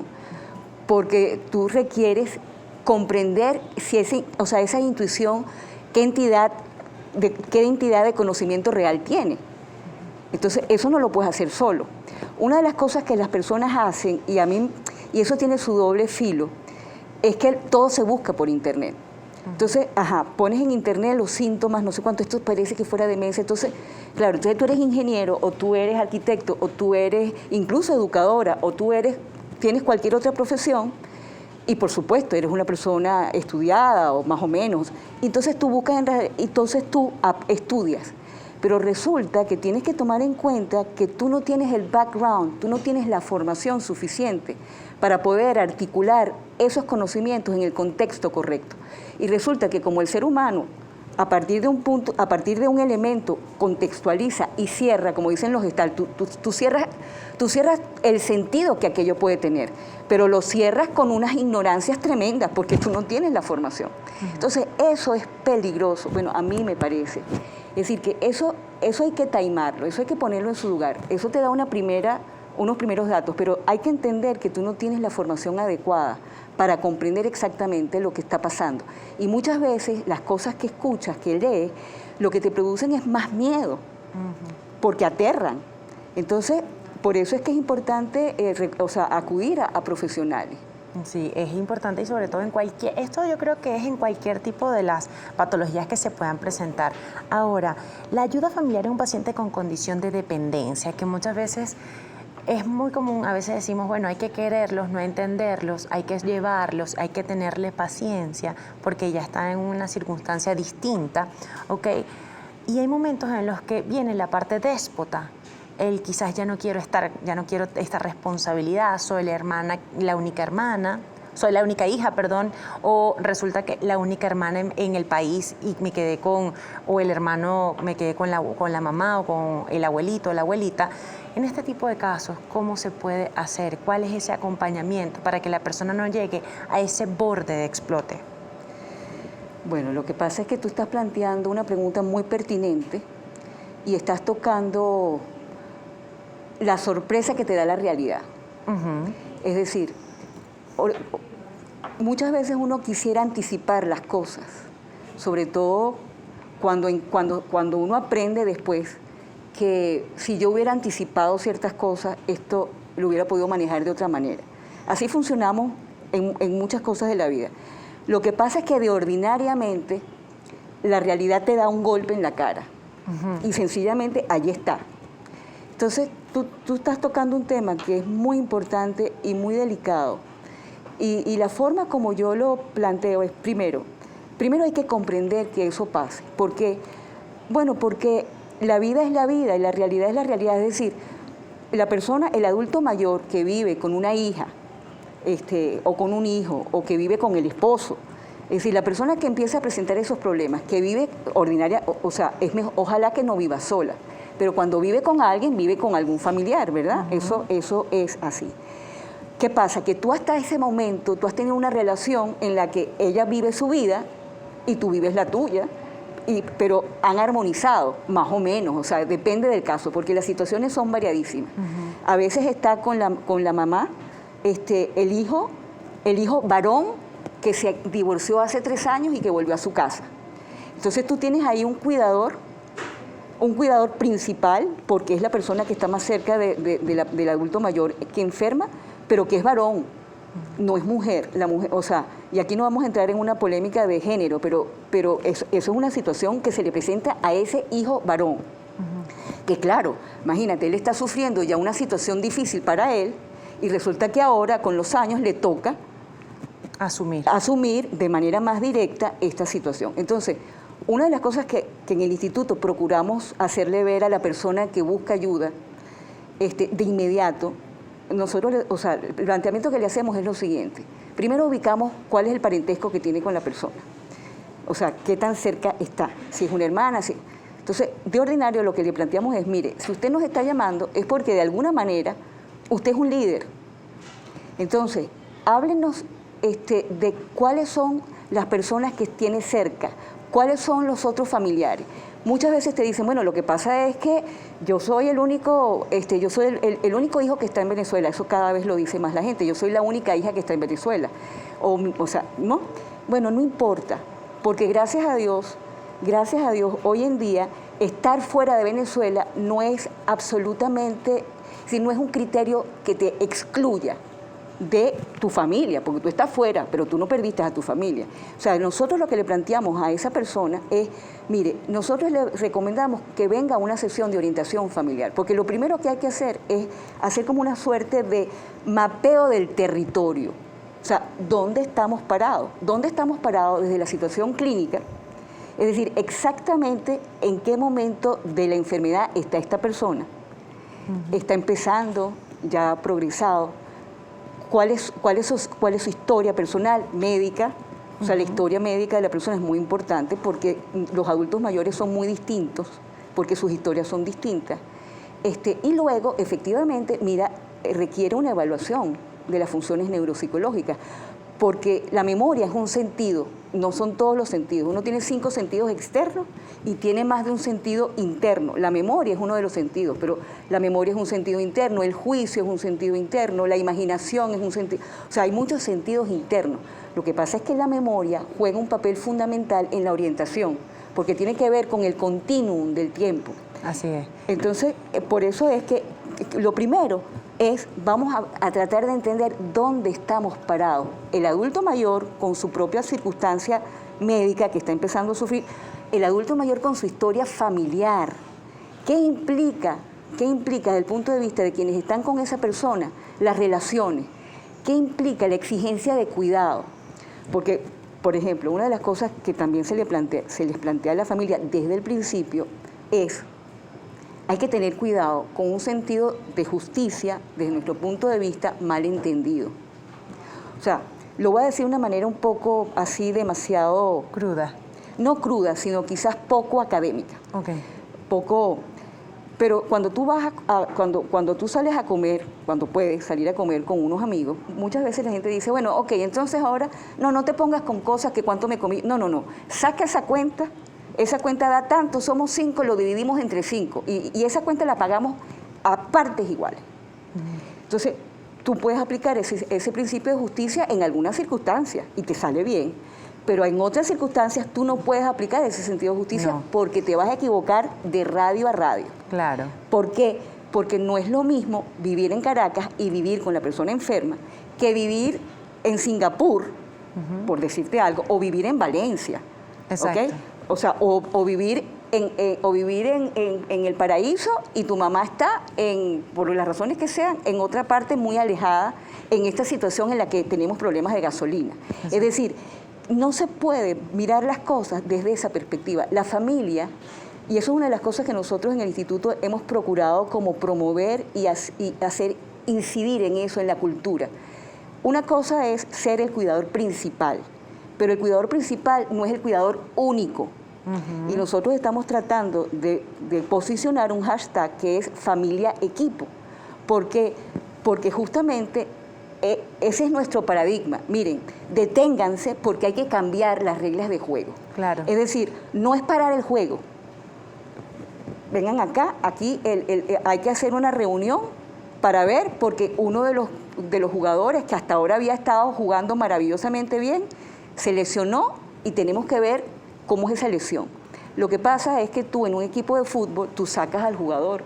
porque tú requieres comprender si esa intuición, qué entidad de conocimiento real tiene. Entonces, eso no lo puedes hacer solo. Una de las cosas que las personas hacen, y eso tiene su doble filo, es que todo se busca por internet. Entonces, pones en internet los síntomas, no sé cuánto, esto parece que fuera demencia. Entonces, claro, tú eres ingeniero, o tú eres arquitecto, o tú eres incluso educadora, o tienes cualquier otra profesión, y por supuesto, eres una persona estudiada, o más o menos. Entonces tú buscas, entonces tú estudias. Pero resulta que tienes que tomar en cuenta que tú no tienes el background, tú no tienes la formación suficiente para poder articular esos conocimientos en el contexto correcto. Y resulta que como el ser humano, a partir de un elemento, contextualiza y cierra, como dicen los Gestalt, tú cierras el sentido que aquello puede tener, pero lo cierras con unas ignorancias tremendas porque tú no tienes la formación. Entonces, eso es peligroso, bueno, a mí me parece. Es decir, que eso hay que taimarlo, eso hay que ponerlo en su lugar. Eso te da unos primeros datos, pero hay que entender que tú no tienes la formación adecuada para comprender exactamente lo que está pasando. Y muchas veces las cosas que escuchas, que lees, lo que te producen es más miedo, porque aterran. Entonces, por eso es que es importante acudir a profesionales. Sí, es importante y sobre todo esto yo creo que es en cualquier tipo de las patologías que se puedan presentar. Ahora, la ayuda familiar en un paciente con condición de dependencia, que muchas veces es muy común, a veces decimos, bueno, hay que quererlos, no entenderlos, hay que llevarlos, hay que tenerle paciencia, porque ya están en una circunstancia distinta, ¿ok? Y hay momentos en los que viene la parte déspota. Él quizás ya no quiero esta responsabilidad, soy la única hija, o resulta que la única hermana en el país y me quedé con la mamá o con el abuelito o la abuelita. En este tipo de casos, ¿cómo se puede hacer? ¿Cuál es ese acompañamiento para que la persona no llegue a ese borde de explote? Bueno, lo que pasa es que tú estás planteando una pregunta muy pertinente y estás tocando la sorpresa que te da la realidad. Es decir, muchas veces uno quisiera anticipar las cosas, sobre todo cuando uno aprende después que si yo hubiera anticipado ciertas cosas, esto lo hubiera podido manejar de otra manera. Así funcionamos en muchas cosas de la vida. Lo que pasa es que de ordinariamente la realidad te da un golpe en la cara y sencillamente allí está. Entonces, tú estás tocando un tema que es muy importante y muy delicado. Y la forma como yo lo planteo es, primero hay que comprender que eso pase. ¿Por qué? Bueno, porque la vida es la vida y la realidad es la realidad. Es decir, el adulto mayor que vive con una hija, o con un hijo, o que vive con el esposo, es decir, la persona que empieza a presentar esos problemas, que vive ordinaria, ojalá que no viva sola. Pero cuando vive con alguien, vive con algún familiar, ¿verdad? Eso es así. ¿Qué pasa? Que tú hasta ese momento, tú has tenido una relación en la que ella vive su vida y tú vives la tuya, pero han armonizado, más o menos, depende del caso, porque las situaciones son variadísimas. A veces está con la mamá, el hijo varón que se divorció hace 3 años y que volvió a su casa. Entonces tú tienes ahí un cuidador principal, porque es la persona que está más cerca del adulto mayor que enferma, pero que es varón. no es mujer, la mujer, o sea, y aquí no vamos a entrar en una polémica de género, pero eso es una situación que se le presenta a ese hijo varón. Que claro, imagínate, él está sufriendo ya una situación difícil para él y resulta que ahora con los años le toca asumir de manera más directa esta situación. Entonces, una de las cosas que en el instituto procuramos hacerle ver a la persona que busca ayuda de inmediato, nosotros, o sea, el planteamiento que le hacemos es lo siguiente. Primero ubicamos cuál es el parentesco que tiene con la persona. O sea, qué tan cerca está, si es una hermana, si... Entonces, de ordinario lo que le planteamos es, mire, si usted nos está llamando es porque de alguna manera usted es un líder. Entonces, háblenos de cuáles son las personas que tiene cerca, cuáles son los otros familiares. Muchas veces te dicen, bueno, lo que pasa es que yo soy el único, yo soy el único hijo que está en Venezuela. Eso cada vez lo dice más la gente. Yo soy la única hija que está en Venezuela. O sea, ¿no? Bueno, no importa, porque gracias a Dios, hoy en día, estar fuera de Venezuela no es absolutamente, si no es un criterio que te excluya de tu familia, porque tú estás fuera, pero tú no perdiste a tu familia. O sea, nosotros lo que le planteamos a esa persona es, mire, nosotros le recomendamos que venga a una sesión de orientación familiar, porque lo primero que hay que hacer es hacer como una suerte de mapeo del territorio. O sea, ¿dónde estamos parados? ¿Dónde estamos parados desde la situación clínica? Es decir, exactamente en qué momento de la enfermedad está esta persona. Está empezando, ya ha progresado. ¿Cuál es su historia personal, médica? O sea, la historia médica de la persona es muy importante porque los adultos mayores son muy distintos, porque sus historias son distintas. Y luego, efectivamente, mira, requiere una evaluación de las funciones neuropsicológicas, porque la memoria es un sentido, no son todos los sentidos. Uno tiene 5 sentidos externos y tiene más de un sentido interno. La memoria es uno de los sentidos, pero la memoria es un sentido interno, el juicio es un sentido interno, la imaginación es un sentido... O sea, hay muchos sentidos internos. Lo que pasa es que la memoria juega un papel fundamental en la orientación, porque tiene que ver con el continuum del tiempo. Así es. Entonces, por eso es que lo primero es, vamos a tratar de entender dónde estamos parados. El adulto mayor con su propia circunstancia médica que está empezando a sufrir, el adulto mayor con su historia familiar. ¿Qué implica desde el punto de vista de quienes están con esa persona las relaciones? ¿Qué implica la exigencia de cuidado? Porque, por ejemplo, una de las cosas que también se les plantea a la familia desde el principio es: hay que tener cuidado con un sentido de justicia, desde nuestro punto de vista, mal entendido. O sea, lo voy a decir de una manera un poco así demasiado... Cruda. No cruda, sino quizás poco académica. Ok. Poco... Pero cuando tú cuando tú sales a comer, cuando puedes salir a comer con unos amigos, muchas veces la gente dice, bueno, ok, entonces ahora, no te pongas con cosas que cuánto me comí. No. Saca esa cuenta da tanto, somos 5, lo dividimos entre 5 y esa cuenta la pagamos a partes iguales. Entonces, tú puedes aplicar ese principio de justicia en algunas circunstancias y te sale bien, pero en otras circunstancias tú no puedes aplicar ese sentido de justicia porque te vas a equivocar de radio a radio. Claro. ¿Por qué? Porque no es lo mismo vivir en Caracas y vivir con la persona enferma que vivir en Singapur, por decirte algo, o vivir en Valencia. Exacto. ¿Okay? O sea, o vivir en el paraíso y tu mamá está, por las razones que sean, en otra parte muy alejada, en esta situación en la que tenemos problemas de gasolina. Exacto. Es decir, no se puede mirar las cosas desde esa perspectiva. La familia, y eso es una de las cosas que nosotros en el instituto hemos procurado como promover y hacer incidir en eso, en la cultura. Una cosa es ser el cuidador principal, pero el cuidador principal no es el cuidador único. Y nosotros estamos tratando de posicionar un hashtag que es familia equipo. ¿Por qué? Porque justamente ese es nuestro paradigma. Miren, deténganse porque hay que cambiar las reglas de juego. Claro. Es decir, no es parar el juego. Vengan acá, aquí hay que hacer una reunión para ver, porque uno de los jugadores que hasta ahora había estado jugando maravillosamente bien, se lesionó y tenemos que ver cómo es esa lesión. Lo que pasa es que tú en un equipo de fútbol, tú sacas al jugador,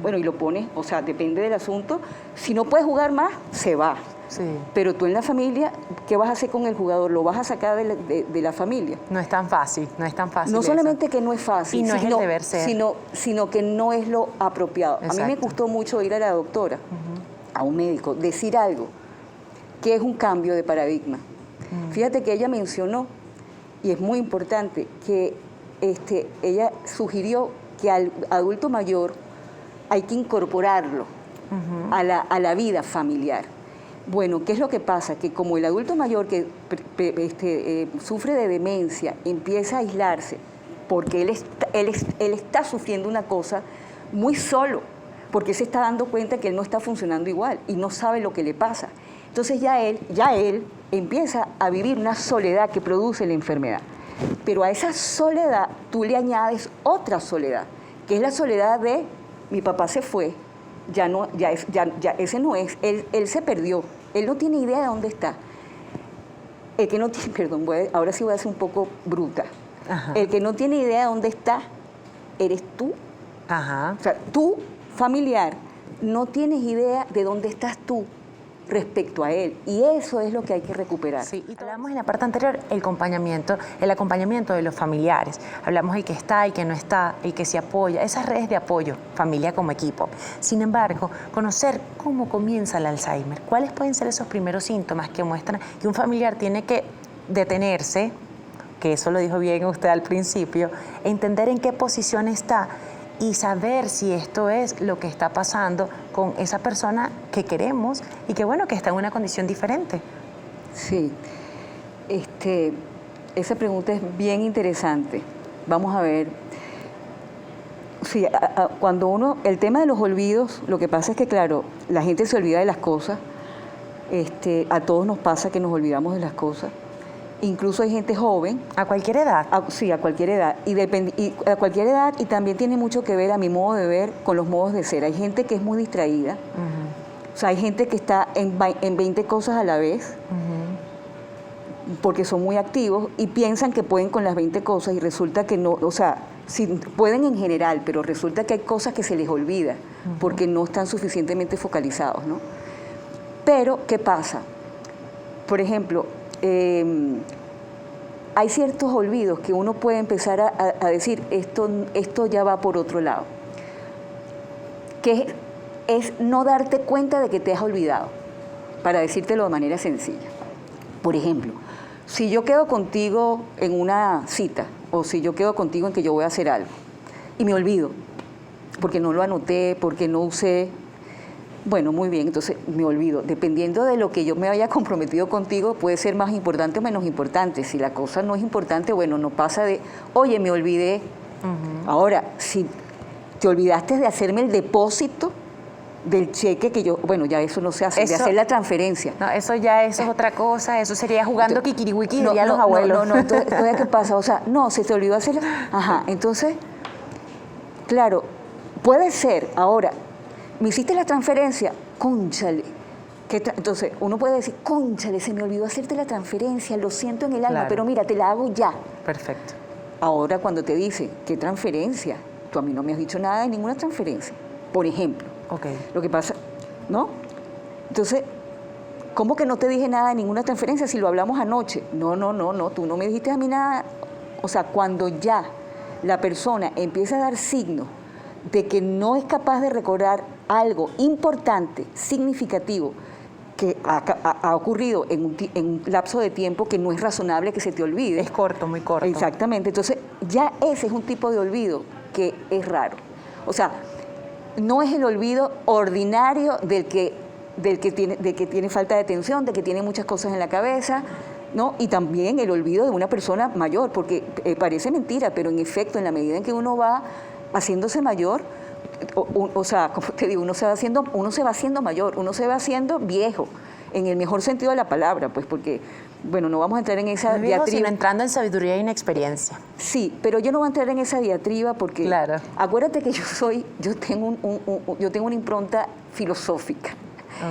bueno, y lo pones, o sea, depende del asunto. Si no puedes jugar más, se va. Sí. Pero tú en la familia, ¿qué vas a hacer con el jugador? Lo vas a sacar de la familia. No es tan fácil, no es tan fácil. No eso. solamente que no es fácil, Y no es el deber ser. sino que no es lo apropiado. A mí me Exacto. gustó mucho ir a la doctora, a un médico, decir algo, que es un cambio de paradigma. Fíjate que ella mencionó, y es muy importante, que ella sugirió que al adulto mayor hay que incorporarlo a la vida familiar. Bueno, ¿qué es lo que pasa? Que como el adulto mayor que sufre de demencia empieza a aislarse, porque él está sufriendo una cosa muy solo, porque se está dando cuenta que él no está funcionando igual y no sabe lo que le pasa. Entonces ya él empieza a vivir una soledad que produce la enfermedad. Pero a esa soledad tú le añades otra soledad, que es la soledad de mi papá se fue, ya ese no es, él se perdió, él no tiene idea de dónde está. El que no tiene, perdón, ahora sí voy a ser un poco bruta. Ajá. El que no tiene idea de dónde está, eres tú. Ajá. O sea, tú, familiar, no tienes idea de dónde estás tú respecto a él. Y eso es lo que hay que recuperar. Sí, y hablamos en la parte anterior el acompañamiento de los familiares. Hablamos el que está, el que no está, el que se apoya, esas redes de apoyo, familia como equipo. Sin embargo, conocer cómo comienza el Alzheimer, cuáles pueden ser esos primeros síntomas que muestran que un familiar tiene que detenerse, que eso lo dijo bien usted al principio, entender en qué posición está y saber si esto es lo que está pasando con esa persona que queremos y que bueno, que está en una condición diferente. Sí, esa pregunta es bien interesante. Vamos a ver. Sí, cuando el tema de los olvidos, lo que pasa es que claro, la gente se olvida de las cosas, a todos nos pasa que nos olvidamos de las cosas. Incluso hay gente joven. ¿A cualquier edad? Sí, a cualquier edad. Y a cualquier edad, y también tiene mucho que ver, a mi modo de ver, con los modos de ser. Hay gente que es muy distraída. O sea, hay gente que está en 20 cosas a la vez, porque son muy activos y piensan que pueden con las 20 cosas y resulta que no, o sea, sí, pueden en general, pero resulta que hay cosas que se les olvida porque no están suficientemente focalizados, ¿no? Pero, ¿qué pasa? Por ejemplo, hay ciertos olvidos que uno puede empezar a decir, esto ya va por otro lado, que es no darte cuenta de que te has olvidado, para decírtelo de manera sencilla. Por ejemplo, si yo quedo contigo en una cita, o si yo quedo contigo en que yo voy a hacer algo, y me olvido, porque no lo anoté, porque no usé. Bueno, muy bien, entonces me olvido. Dependiendo de lo que yo me haya comprometido contigo, puede ser más importante o menos importante. Si la cosa no es importante, bueno, no pasa de, oye, me olvidé. Ahora, si te olvidaste de hacerme el depósito del cheque que yo, bueno, ya eso no se hace, de hacer la transferencia. No, eso es otra cosa, eso sería jugando kikiriwiki, dirían los abuelos. No, entonces, ¿qué pasa? O sea, no, se te olvidó hacerla. Ajá, entonces, claro, puede ser, ahora, me hiciste la transferencia, cónchale. Entonces, uno puede decir, cónchale, se me olvidó hacerte la transferencia, lo siento en el alma, Claro. pero mira, te la hago ya. Perfecto. Ahora, cuando te dice, ¿qué transferencia? Tú a mí no me has dicho nada de ninguna transferencia, por ejemplo. Ok. Lo que pasa, ¿no? Entonces, ¿cómo que no te dije nada de ninguna transferencia si lo hablamos anoche? No, tú no me dijiste a mí nada. O sea, cuando ya la persona empieza a dar signos de que no es capaz de recordar algo importante, significativo, que ha ocurrido en un lapso de tiempo que no es razonable que se te olvide. Es corto, muy corto. Exactamente. Entonces, ya ese es un tipo de olvido que es raro. O sea, no es el olvido ordinario del que tiene falta de atención, de que tiene muchas cosas en la cabeza, ¿no? Y también el olvido de una persona mayor, porque parece mentira, pero en efecto, en la medida en que uno va haciéndose mayor, o sea, como te digo, uno se va haciendo mayor, uno se va haciendo viejo, en el mejor sentido de la palabra, pues porque, bueno, no vamos a entrar en esa No viejo, diatriba. sino entrando en sabiduría y inexperiencia. Sí, pero yo no voy a entrar en esa diatriba porque Claro. acuérdate que yo tengo una impronta filosófica.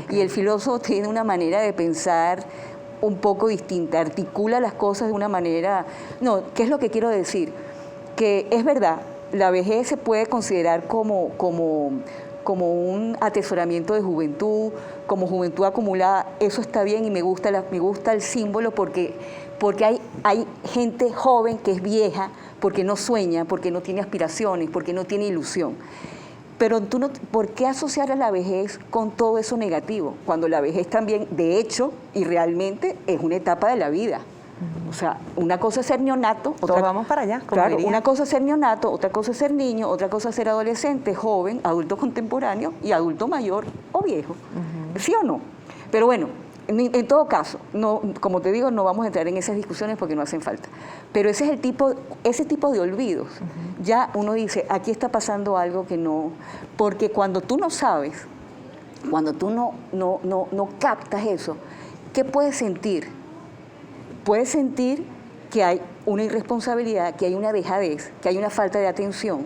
Okay. Y el filósofo tiene una manera de pensar un poco distinta, articula las cosas de una manera. No, ¿qué es lo que quiero decir? Que es verdad, la vejez se puede considerar como como un atesoramiento de juventud, como juventud acumulada, eso está bien y me gusta el símbolo porque hay gente joven que es vieja, porque no sueña, porque no tiene aspiraciones, porque no tiene ilusión. Pero ¿por qué asociar a la vejez con todo eso negativo? Cuando la vejez también, de hecho, y realmente es una etapa de la vida. O sea, una cosa es ser neonato. Todos vamos para allá, como claro, diría. una cosa es ser neonato, otra cosa es ser niño, otra cosa es ser adolescente, joven, adulto contemporáneo y adulto mayor o viejo. ¿Sí o no? Pero bueno, en todo caso, no, como te digo, no vamos a entrar en esas discusiones porque no hacen falta. Pero ese tipo de olvidos, ya uno dice, aquí está pasando algo que no... Porque cuando tú no sabes, cuando tú no captas eso, ¿qué puedes sentir? Puedes sentir que hay una irresponsabilidad, que hay una dejadez, que hay una falta de atención,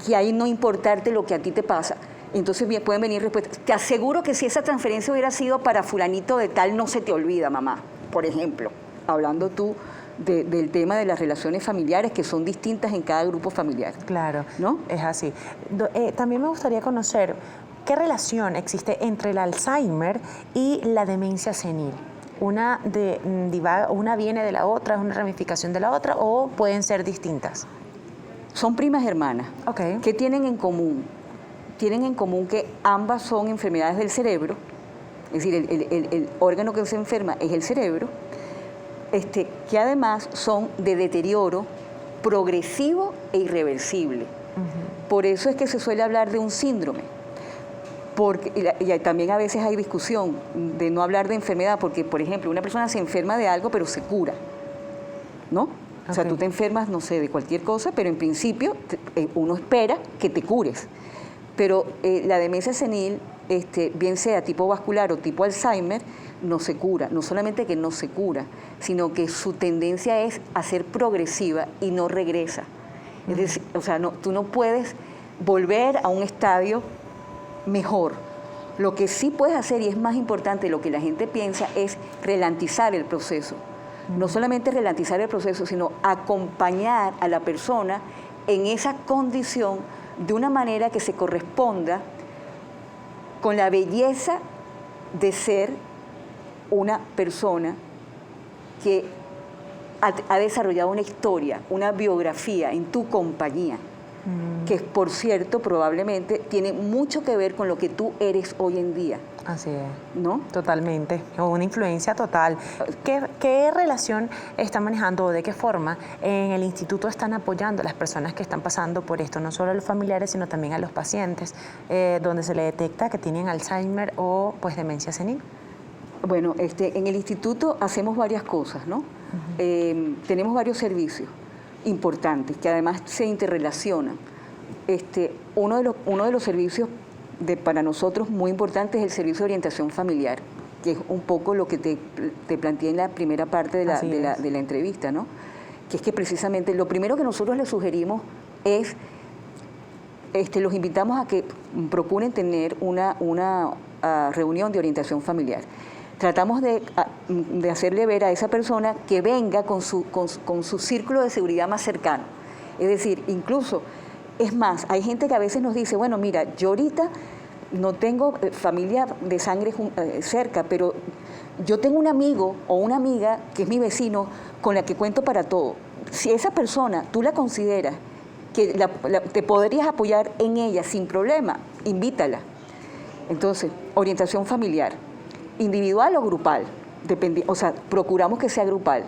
que hay no importarte lo que a ti te pasa. Entonces pueden venir respuestas. Te aseguro que si esa transferencia hubiera sido para fulanito de tal, no se te olvida, mamá. Por ejemplo, hablando tú del tema de las relaciones familiares, que son distintas en cada grupo familiar. Claro, ¿no? Es así. También me gustaría conocer qué relación existe entre el Alzheimer y la demencia senil. Una viene de la otra, es una ramificación de la otra, o pueden ser distintas. Son primas hermanas. Okay. ¿Qué tienen en común? Tienen en común que ambas son enfermedades del cerebro, es decir, el órgano que se enferma es el cerebro, que además son de deterioro progresivo e irreversible. Por eso es que se suele hablar de un síndrome. Y también a veces hay discusión de no hablar de enfermedad, porque, por ejemplo, una persona se enferma de algo, pero se cura, ¿no? O sea, tú te enfermas, no sé, de cualquier cosa, pero en principio uno espera que te cures. Pero la demencia senil, bien sea tipo vascular o tipo Alzheimer, no se cura. No solamente que no se cura, sino que su tendencia es a ser progresiva y no regresa. Es decir, o sea, tú no puedes volver a un estadio mejor. Lo que sí puedes hacer, y es más importante de lo que la gente piensa, es ralentizar el proceso. No solamente ralentizar el proceso, sino acompañar a la persona en esa condición de una manera que se corresponda con la belleza de ser una persona que ha desarrollado una historia, una biografía en tu compañía, que por cierto probablemente tiene mucho que ver con lo que tú eres hoy en día. Así es. ¿No? Totalmente, una influencia total. ¿Qué relación están manejando o de qué forma en el instituto están apoyando a las personas que están pasando por esto? No solo a los familiares, sino también a los pacientes, donde se le detecta que tienen Alzheimer o pues demencia senil. Bueno, en el instituto hacemos varias cosas, ¿no? Tenemos varios servicios importantes que además se interrelacionan. Uno de los servicios para nosotros muy importante es el servicio de orientación familiar, que es un poco lo que te planteé en la primera parte de la entrevista, ¿no? Que es que precisamente lo primero que nosotros les sugerimos es, los invitamos a que procuren tener una reunión de orientación familiar. Tratamos de hacerle ver a esa persona que venga con su círculo de seguridad más cercano. Es decir, incluso, es más, hay gente que a veces nos dice, bueno, mira, yo ahorita no tengo familia de sangre cerca, pero yo tengo un amigo o una amiga que es mi vecino con la que cuento para todo. Si esa persona tú la consideras que te podrías apoyar en ella sin problema, invítala. Entonces, orientación familiar. Individual o grupal, o sea, procuramos que sea grupal.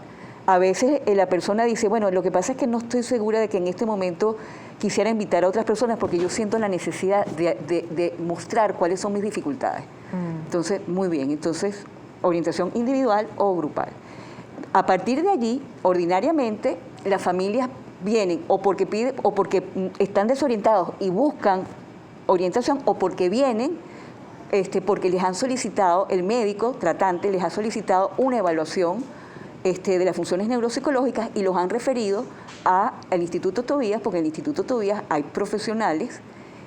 A veces la persona dice, bueno, lo que pasa es que no estoy segura de que en este momento quisiera invitar a otras personas porque yo siento la necesidad de mostrar cuáles son mis dificultades. Entonces, muy bien, entonces, orientación individual o grupal. A partir de allí, ordinariamente, las familias vienen o porque están desorientados y buscan orientación o porque vienen porque les han solicitado, el médico tratante les ha solicitado una evaluación de las funciones neuropsicológicas y los han referido al Instituto Tobías, porque en el Instituto Tobías hay profesionales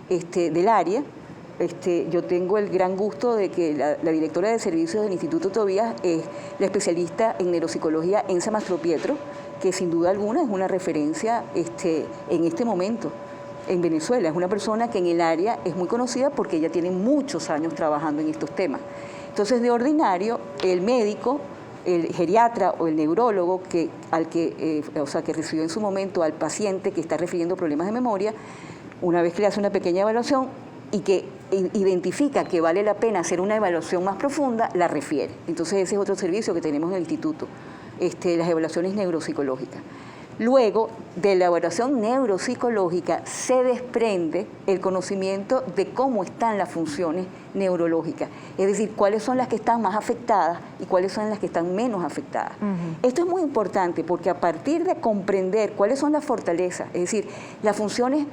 del área. Yo tengo el gran gusto de que la directora de servicios del Instituto Tobías es la especialista en neuropsicología Enza Mastropietro, que sin duda alguna es una referencia en este momento. en Venezuela. Es una persona que en el área es muy conocida porque ella tiene muchos años trabajando en estos temas. Entonces, de ordinario, el médico, el geriatra o el neurólogo que recibió en su momento al paciente que está refiriendo problemas de memoria, una vez que le hace una pequeña evaluación y que identifica que vale la pena hacer una evaluación más profunda, la refiere. Entonces, ese es otro servicio que tenemos en el instituto, las evaluaciones neuropsicológicas. Luego de la evaluación neuropsicológica se desprende el conocimiento de cómo están las funciones neurológicas, es decir, cuáles son las que están más afectadas y cuáles son las que están menos afectadas. Esto es muy importante porque a partir de comprender cuáles son las fortalezas, es decir, las funciones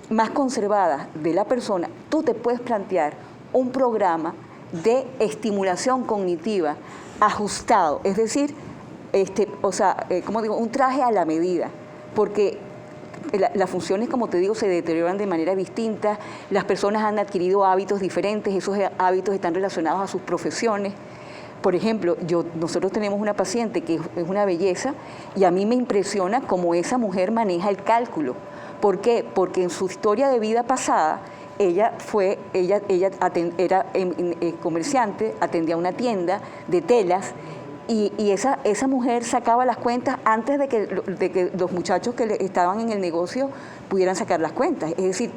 más conservadas de la persona, tú te puedes plantear un programa de estimulación cognitiva ajustado, es decir, un traje a la medida, porque las funciones, como te digo, se deterioran de manera distinta, las personas han adquirido hábitos diferentes, esos hábitos están relacionados a sus profesiones. Por ejemplo, nosotros tenemos una paciente que es una belleza y a mí me impresiona cómo esa mujer maneja el cálculo. ¿Por qué? Porque en su historia de vida pasada, ella era comerciante, atendía una tienda de telas, y esa mujer sacaba las cuentas antes de que los muchachos que estaban en el negocio pudieran sacar las cuentas. Es decir,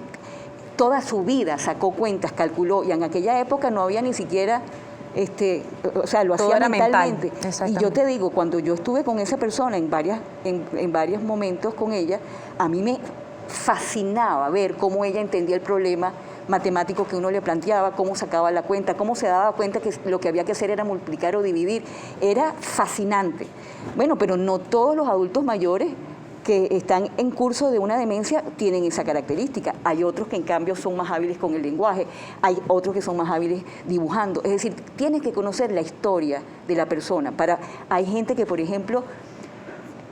toda su vida sacó cuentas, calculó, y en aquella época no había ni siquiera, lo hacía mentalmente. Y yo te digo, cuando yo estuve con esa persona en varios momentos con ella, a mí me fascinaba ver cómo ella entendía el problema matemático que uno le planteaba, cómo sacaba la cuenta, cómo se daba cuenta que lo que había que hacer era multiplicar o dividir. Era fascinante. Bueno, pero no todos los adultos mayores que están en curso de una demencia tienen esa característica. Hay otros que en cambio son más hábiles con el lenguaje, hay otros que son más hábiles dibujando. Es decir, tienes que conocer la historia de la persona. Hay gente que, por ejemplo,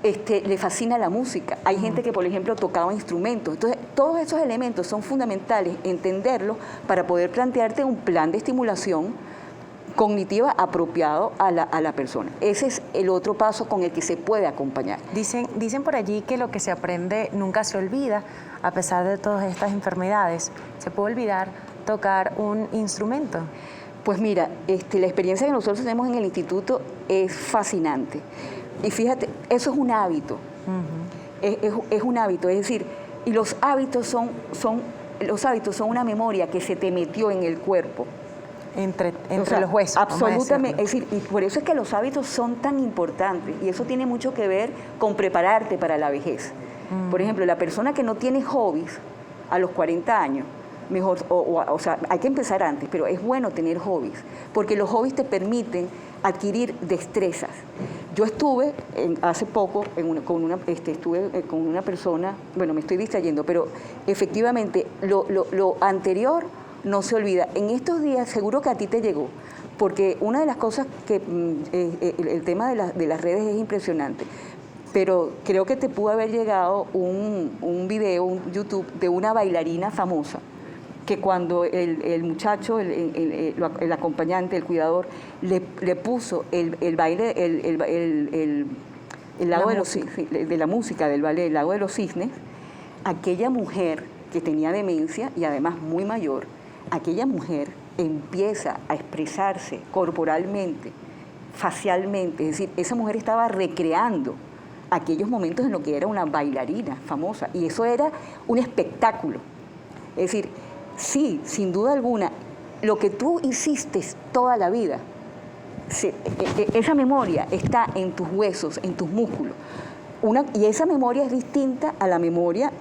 le fascina la música. Hay gente que, por ejemplo, tocaba instrumentos. Entonces, todos esos elementos son fundamentales entenderlos para poder plantearte un plan de estimulación cognitiva apropiado a la persona. Ese es el otro paso con el que se puede acompañar. Dicen por allí que lo que se aprende nunca se olvida, a pesar de todas estas enfermedades. ¿Se puede olvidar tocar un instrumento? Pues mira, la experiencia que nosotros tenemos en el instituto es fascinante. Y fíjate, eso es un hábito, es un hábito, es decir, y los hábitos son una memoria que se te metió en el cuerpo. Entre los huesos. Absolutamente, es decir, y por eso es que los hábitos son tan importantes, y eso tiene mucho que ver con prepararte para la vejez. Por ejemplo, la persona que no tiene hobbies a los 40 años, mejor, hay que empezar antes, pero es bueno tener hobbies, porque los hobbies te permiten adquirir destrezas. Yo estuve hace poco estuve con una persona, bueno, me estoy distrayendo, pero efectivamente lo anterior no se olvida. En estos días seguro que a ti te llegó, porque una de las cosas que el tema de las redes es impresionante, pero creo que te pudo haber llegado un video, un YouTube de una bailarina famosa, que cuando el muchacho, el acompañante, el cuidador, le puso el baile, el lago de la música del ballet, el lago de los cisnes, aquella mujer que tenía demencia y además muy mayor, aquella mujer empieza a expresarse corporalmente, facialmente, es decir, esa mujer estaba recreando aquellos momentos en los que era una bailarina famosa, y eso era un espectáculo. Es decir, sí, sin duda alguna, lo que tú hiciste toda la vida, esa memoria está en tus huesos, en tus músculos. Y esa memoria es distinta a la memoria,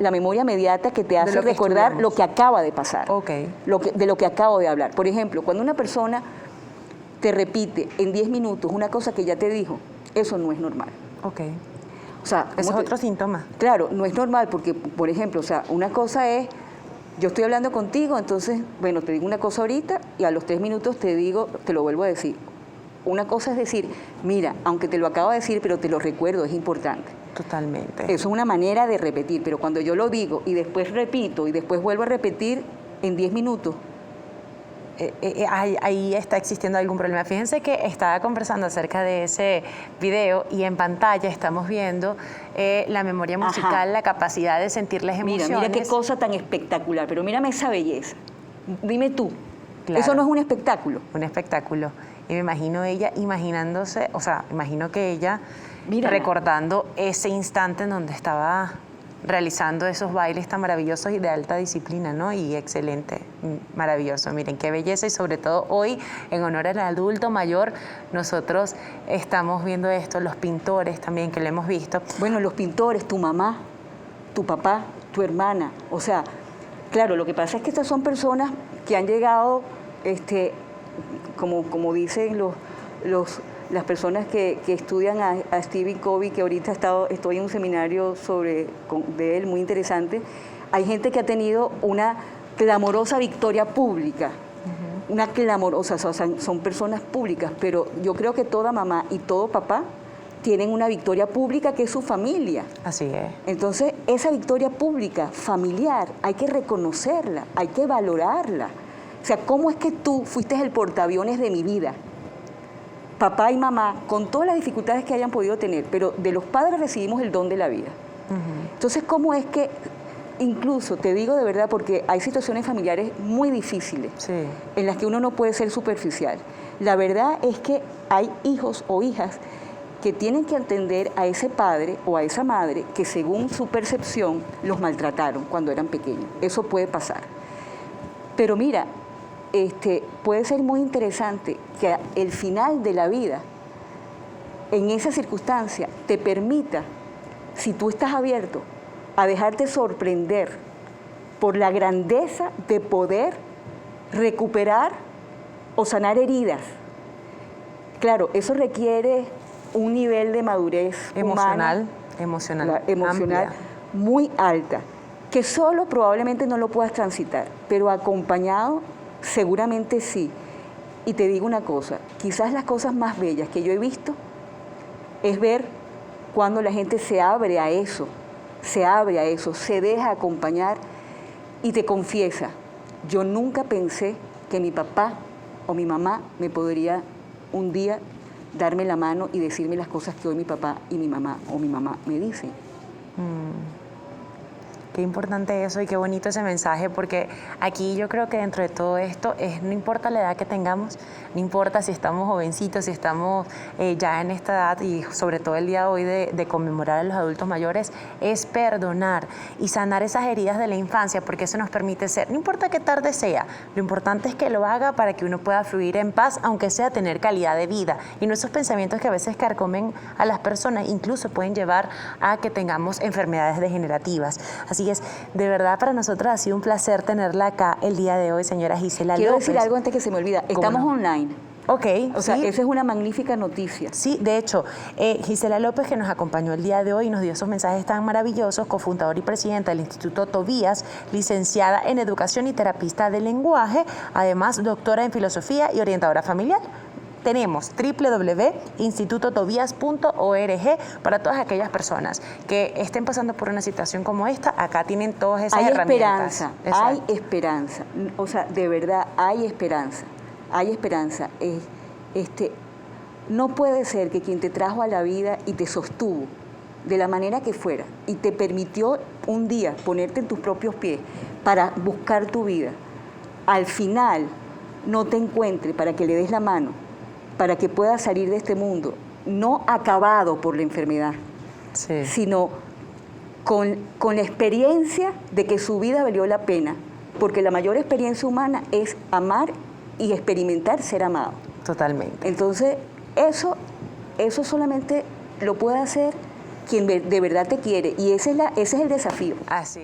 la memoria inmediata que te hace recordar lo que acaba de pasar, de lo que acabo de hablar. Por ejemplo, cuando una persona te repite en 10 minutos una cosa que ya te dijo, eso no es normal. O sea, eso es otro síntoma. Claro, no es normal porque, por ejemplo, una cosa es, yo estoy hablando contigo, entonces, bueno, te digo una cosa ahorita y a los 3 minutos te lo vuelvo a decir. Una cosa es decir, mira, aunque te lo acabo de decir, pero te lo recuerdo, es importante. Totalmente. Eso es una manera de repetir, pero cuando yo lo digo y después repito y después vuelvo a repetir en 10 minutos, ahí está existiendo algún problema. Fíjense que estaba conversando acerca de ese video y en pantalla estamos viendo la memoria musical, Ajá. la capacidad de sentir las emociones. Mira qué cosa tan espectacular, pero mírame esa belleza. Dime tú, Claro. ¿eso no es un espectáculo? Un espectáculo. Y me imagino ella imaginándose, o sea, imagino que ella Mírala. recordando ese instante en donde estaba realizando esos bailes tan maravillosos y de alta disciplina, ¿no? Y excelente, maravilloso. Miren, qué belleza y sobre todo hoy, en honor al adulto mayor, nosotros estamos viendo esto, los pintores también que lo hemos visto. Bueno, los pintores, tu mamá, tu papá, tu hermana, o sea, claro, lo que pasa es que estas son personas que han llegado, como dicen las personas que estudian a Stephen Covey, que ahorita estoy en un seminario de él muy interesante. Hay gente que ha tenido una clamorosa victoria pública, una clamorosa, o sea, son personas públicas, pero yo creo que toda mamá y todo papá tienen una victoria pública que es su familia. Así es. Entonces, esa victoria pública, familiar, hay que reconocerla, hay que valorarla. O sea, ¿cómo es que tú fuiste el portaaviones de mi vida? Papá y mamá, con todas las dificultades que hayan podido tener, pero de los padres recibimos el don de la vida. Entonces, ¿cómo es que, incluso, te digo de verdad, porque hay situaciones familiares muy difíciles, Sí. en las que uno no puede ser superficial? La verdad es que hay hijos o hijas que tienen que entender a ese padre o a esa madre que según su percepción los maltrataron cuando eran pequeños. Eso puede pasar. Pero mira, puede ser muy interesante que el final de la vida, en esa circunstancia, te permita, si tú estás abierto, a dejarte sorprender por la grandeza de poder recuperar o sanar heridas. Claro, eso requiere un nivel de madurez Emocional, humana, emocional, amplia. muy alta, que solo probablemente no lo puedas transitar, pero acompañado seguramente sí. Y te digo una cosa, quizás las cosas más bellas que yo he visto es ver cuando la gente se abre a eso, se deja acompañar y te confiesa, yo nunca pensé que mi papá o mi mamá me podría un día darme la mano y decirme las cosas que hoy mi papá y mi mamá o mi mamá me dicen. Qué importante eso y qué bonito ese mensaje, porque aquí yo creo que dentro de todo esto no importa la edad que tengamos, no importa si estamos jovencitos, si estamos ya en esta edad y sobre todo el día de hoy de conmemorar a los adultos mayores, es perdonar y sanar esas heridas de la infancia, porque eso nos permite ser, no importa qué tarde sea, lo importante es que lo haga para que uno pueda fluir en paz, aunque sea tener calidad de vida. Y no esos pensamientos que a veces carcomen a las personas, incluso pueden llevar a que tengamos enfermedades degenerativas. Así es, de verdad para nosotros ha sido un placer tenerla acá el día de hoy, señora Gisela Quiero López. decir algo antes que se me olvida, estamos no? online. Ok, O sea, sí. esa es una magnífica noticia. Sí, de hecho, Gisela López, que nos acompañó el día de hoy y nos dio esos mensajes tan maravillosos, cofundadora y presidenta del Instituto Tobías, licenciada en Educación y terapista de lenguaje, además doctora en Filosofía y orientadora familiar. Tenemos www.institutotobías.org para todas aquellas personas que estén pasando por una situación como esta. Acá tienen todas esas herramientas. Hay Exacto. esperanza. O sea, de verdad, hay esperanza. Hay esperanza. No puede ser que quien te trajo a la vida y te sostuvo de la manera que fuera y te permitió un día ponerte en tus propios pies para buscar tu vida, al final no te encuentre para que le des la mano, para que puedas salir de este mundo, no acabado por la enfermedad, Sí. sino con la experiencia de que su vida valió la pena, porque la mayor experiencia humana es amar y experimentar ser amado. Totalmente. Entonces, eso solamente lo puede hacer quien de verdad te quiere, y ese es el desafío. Así.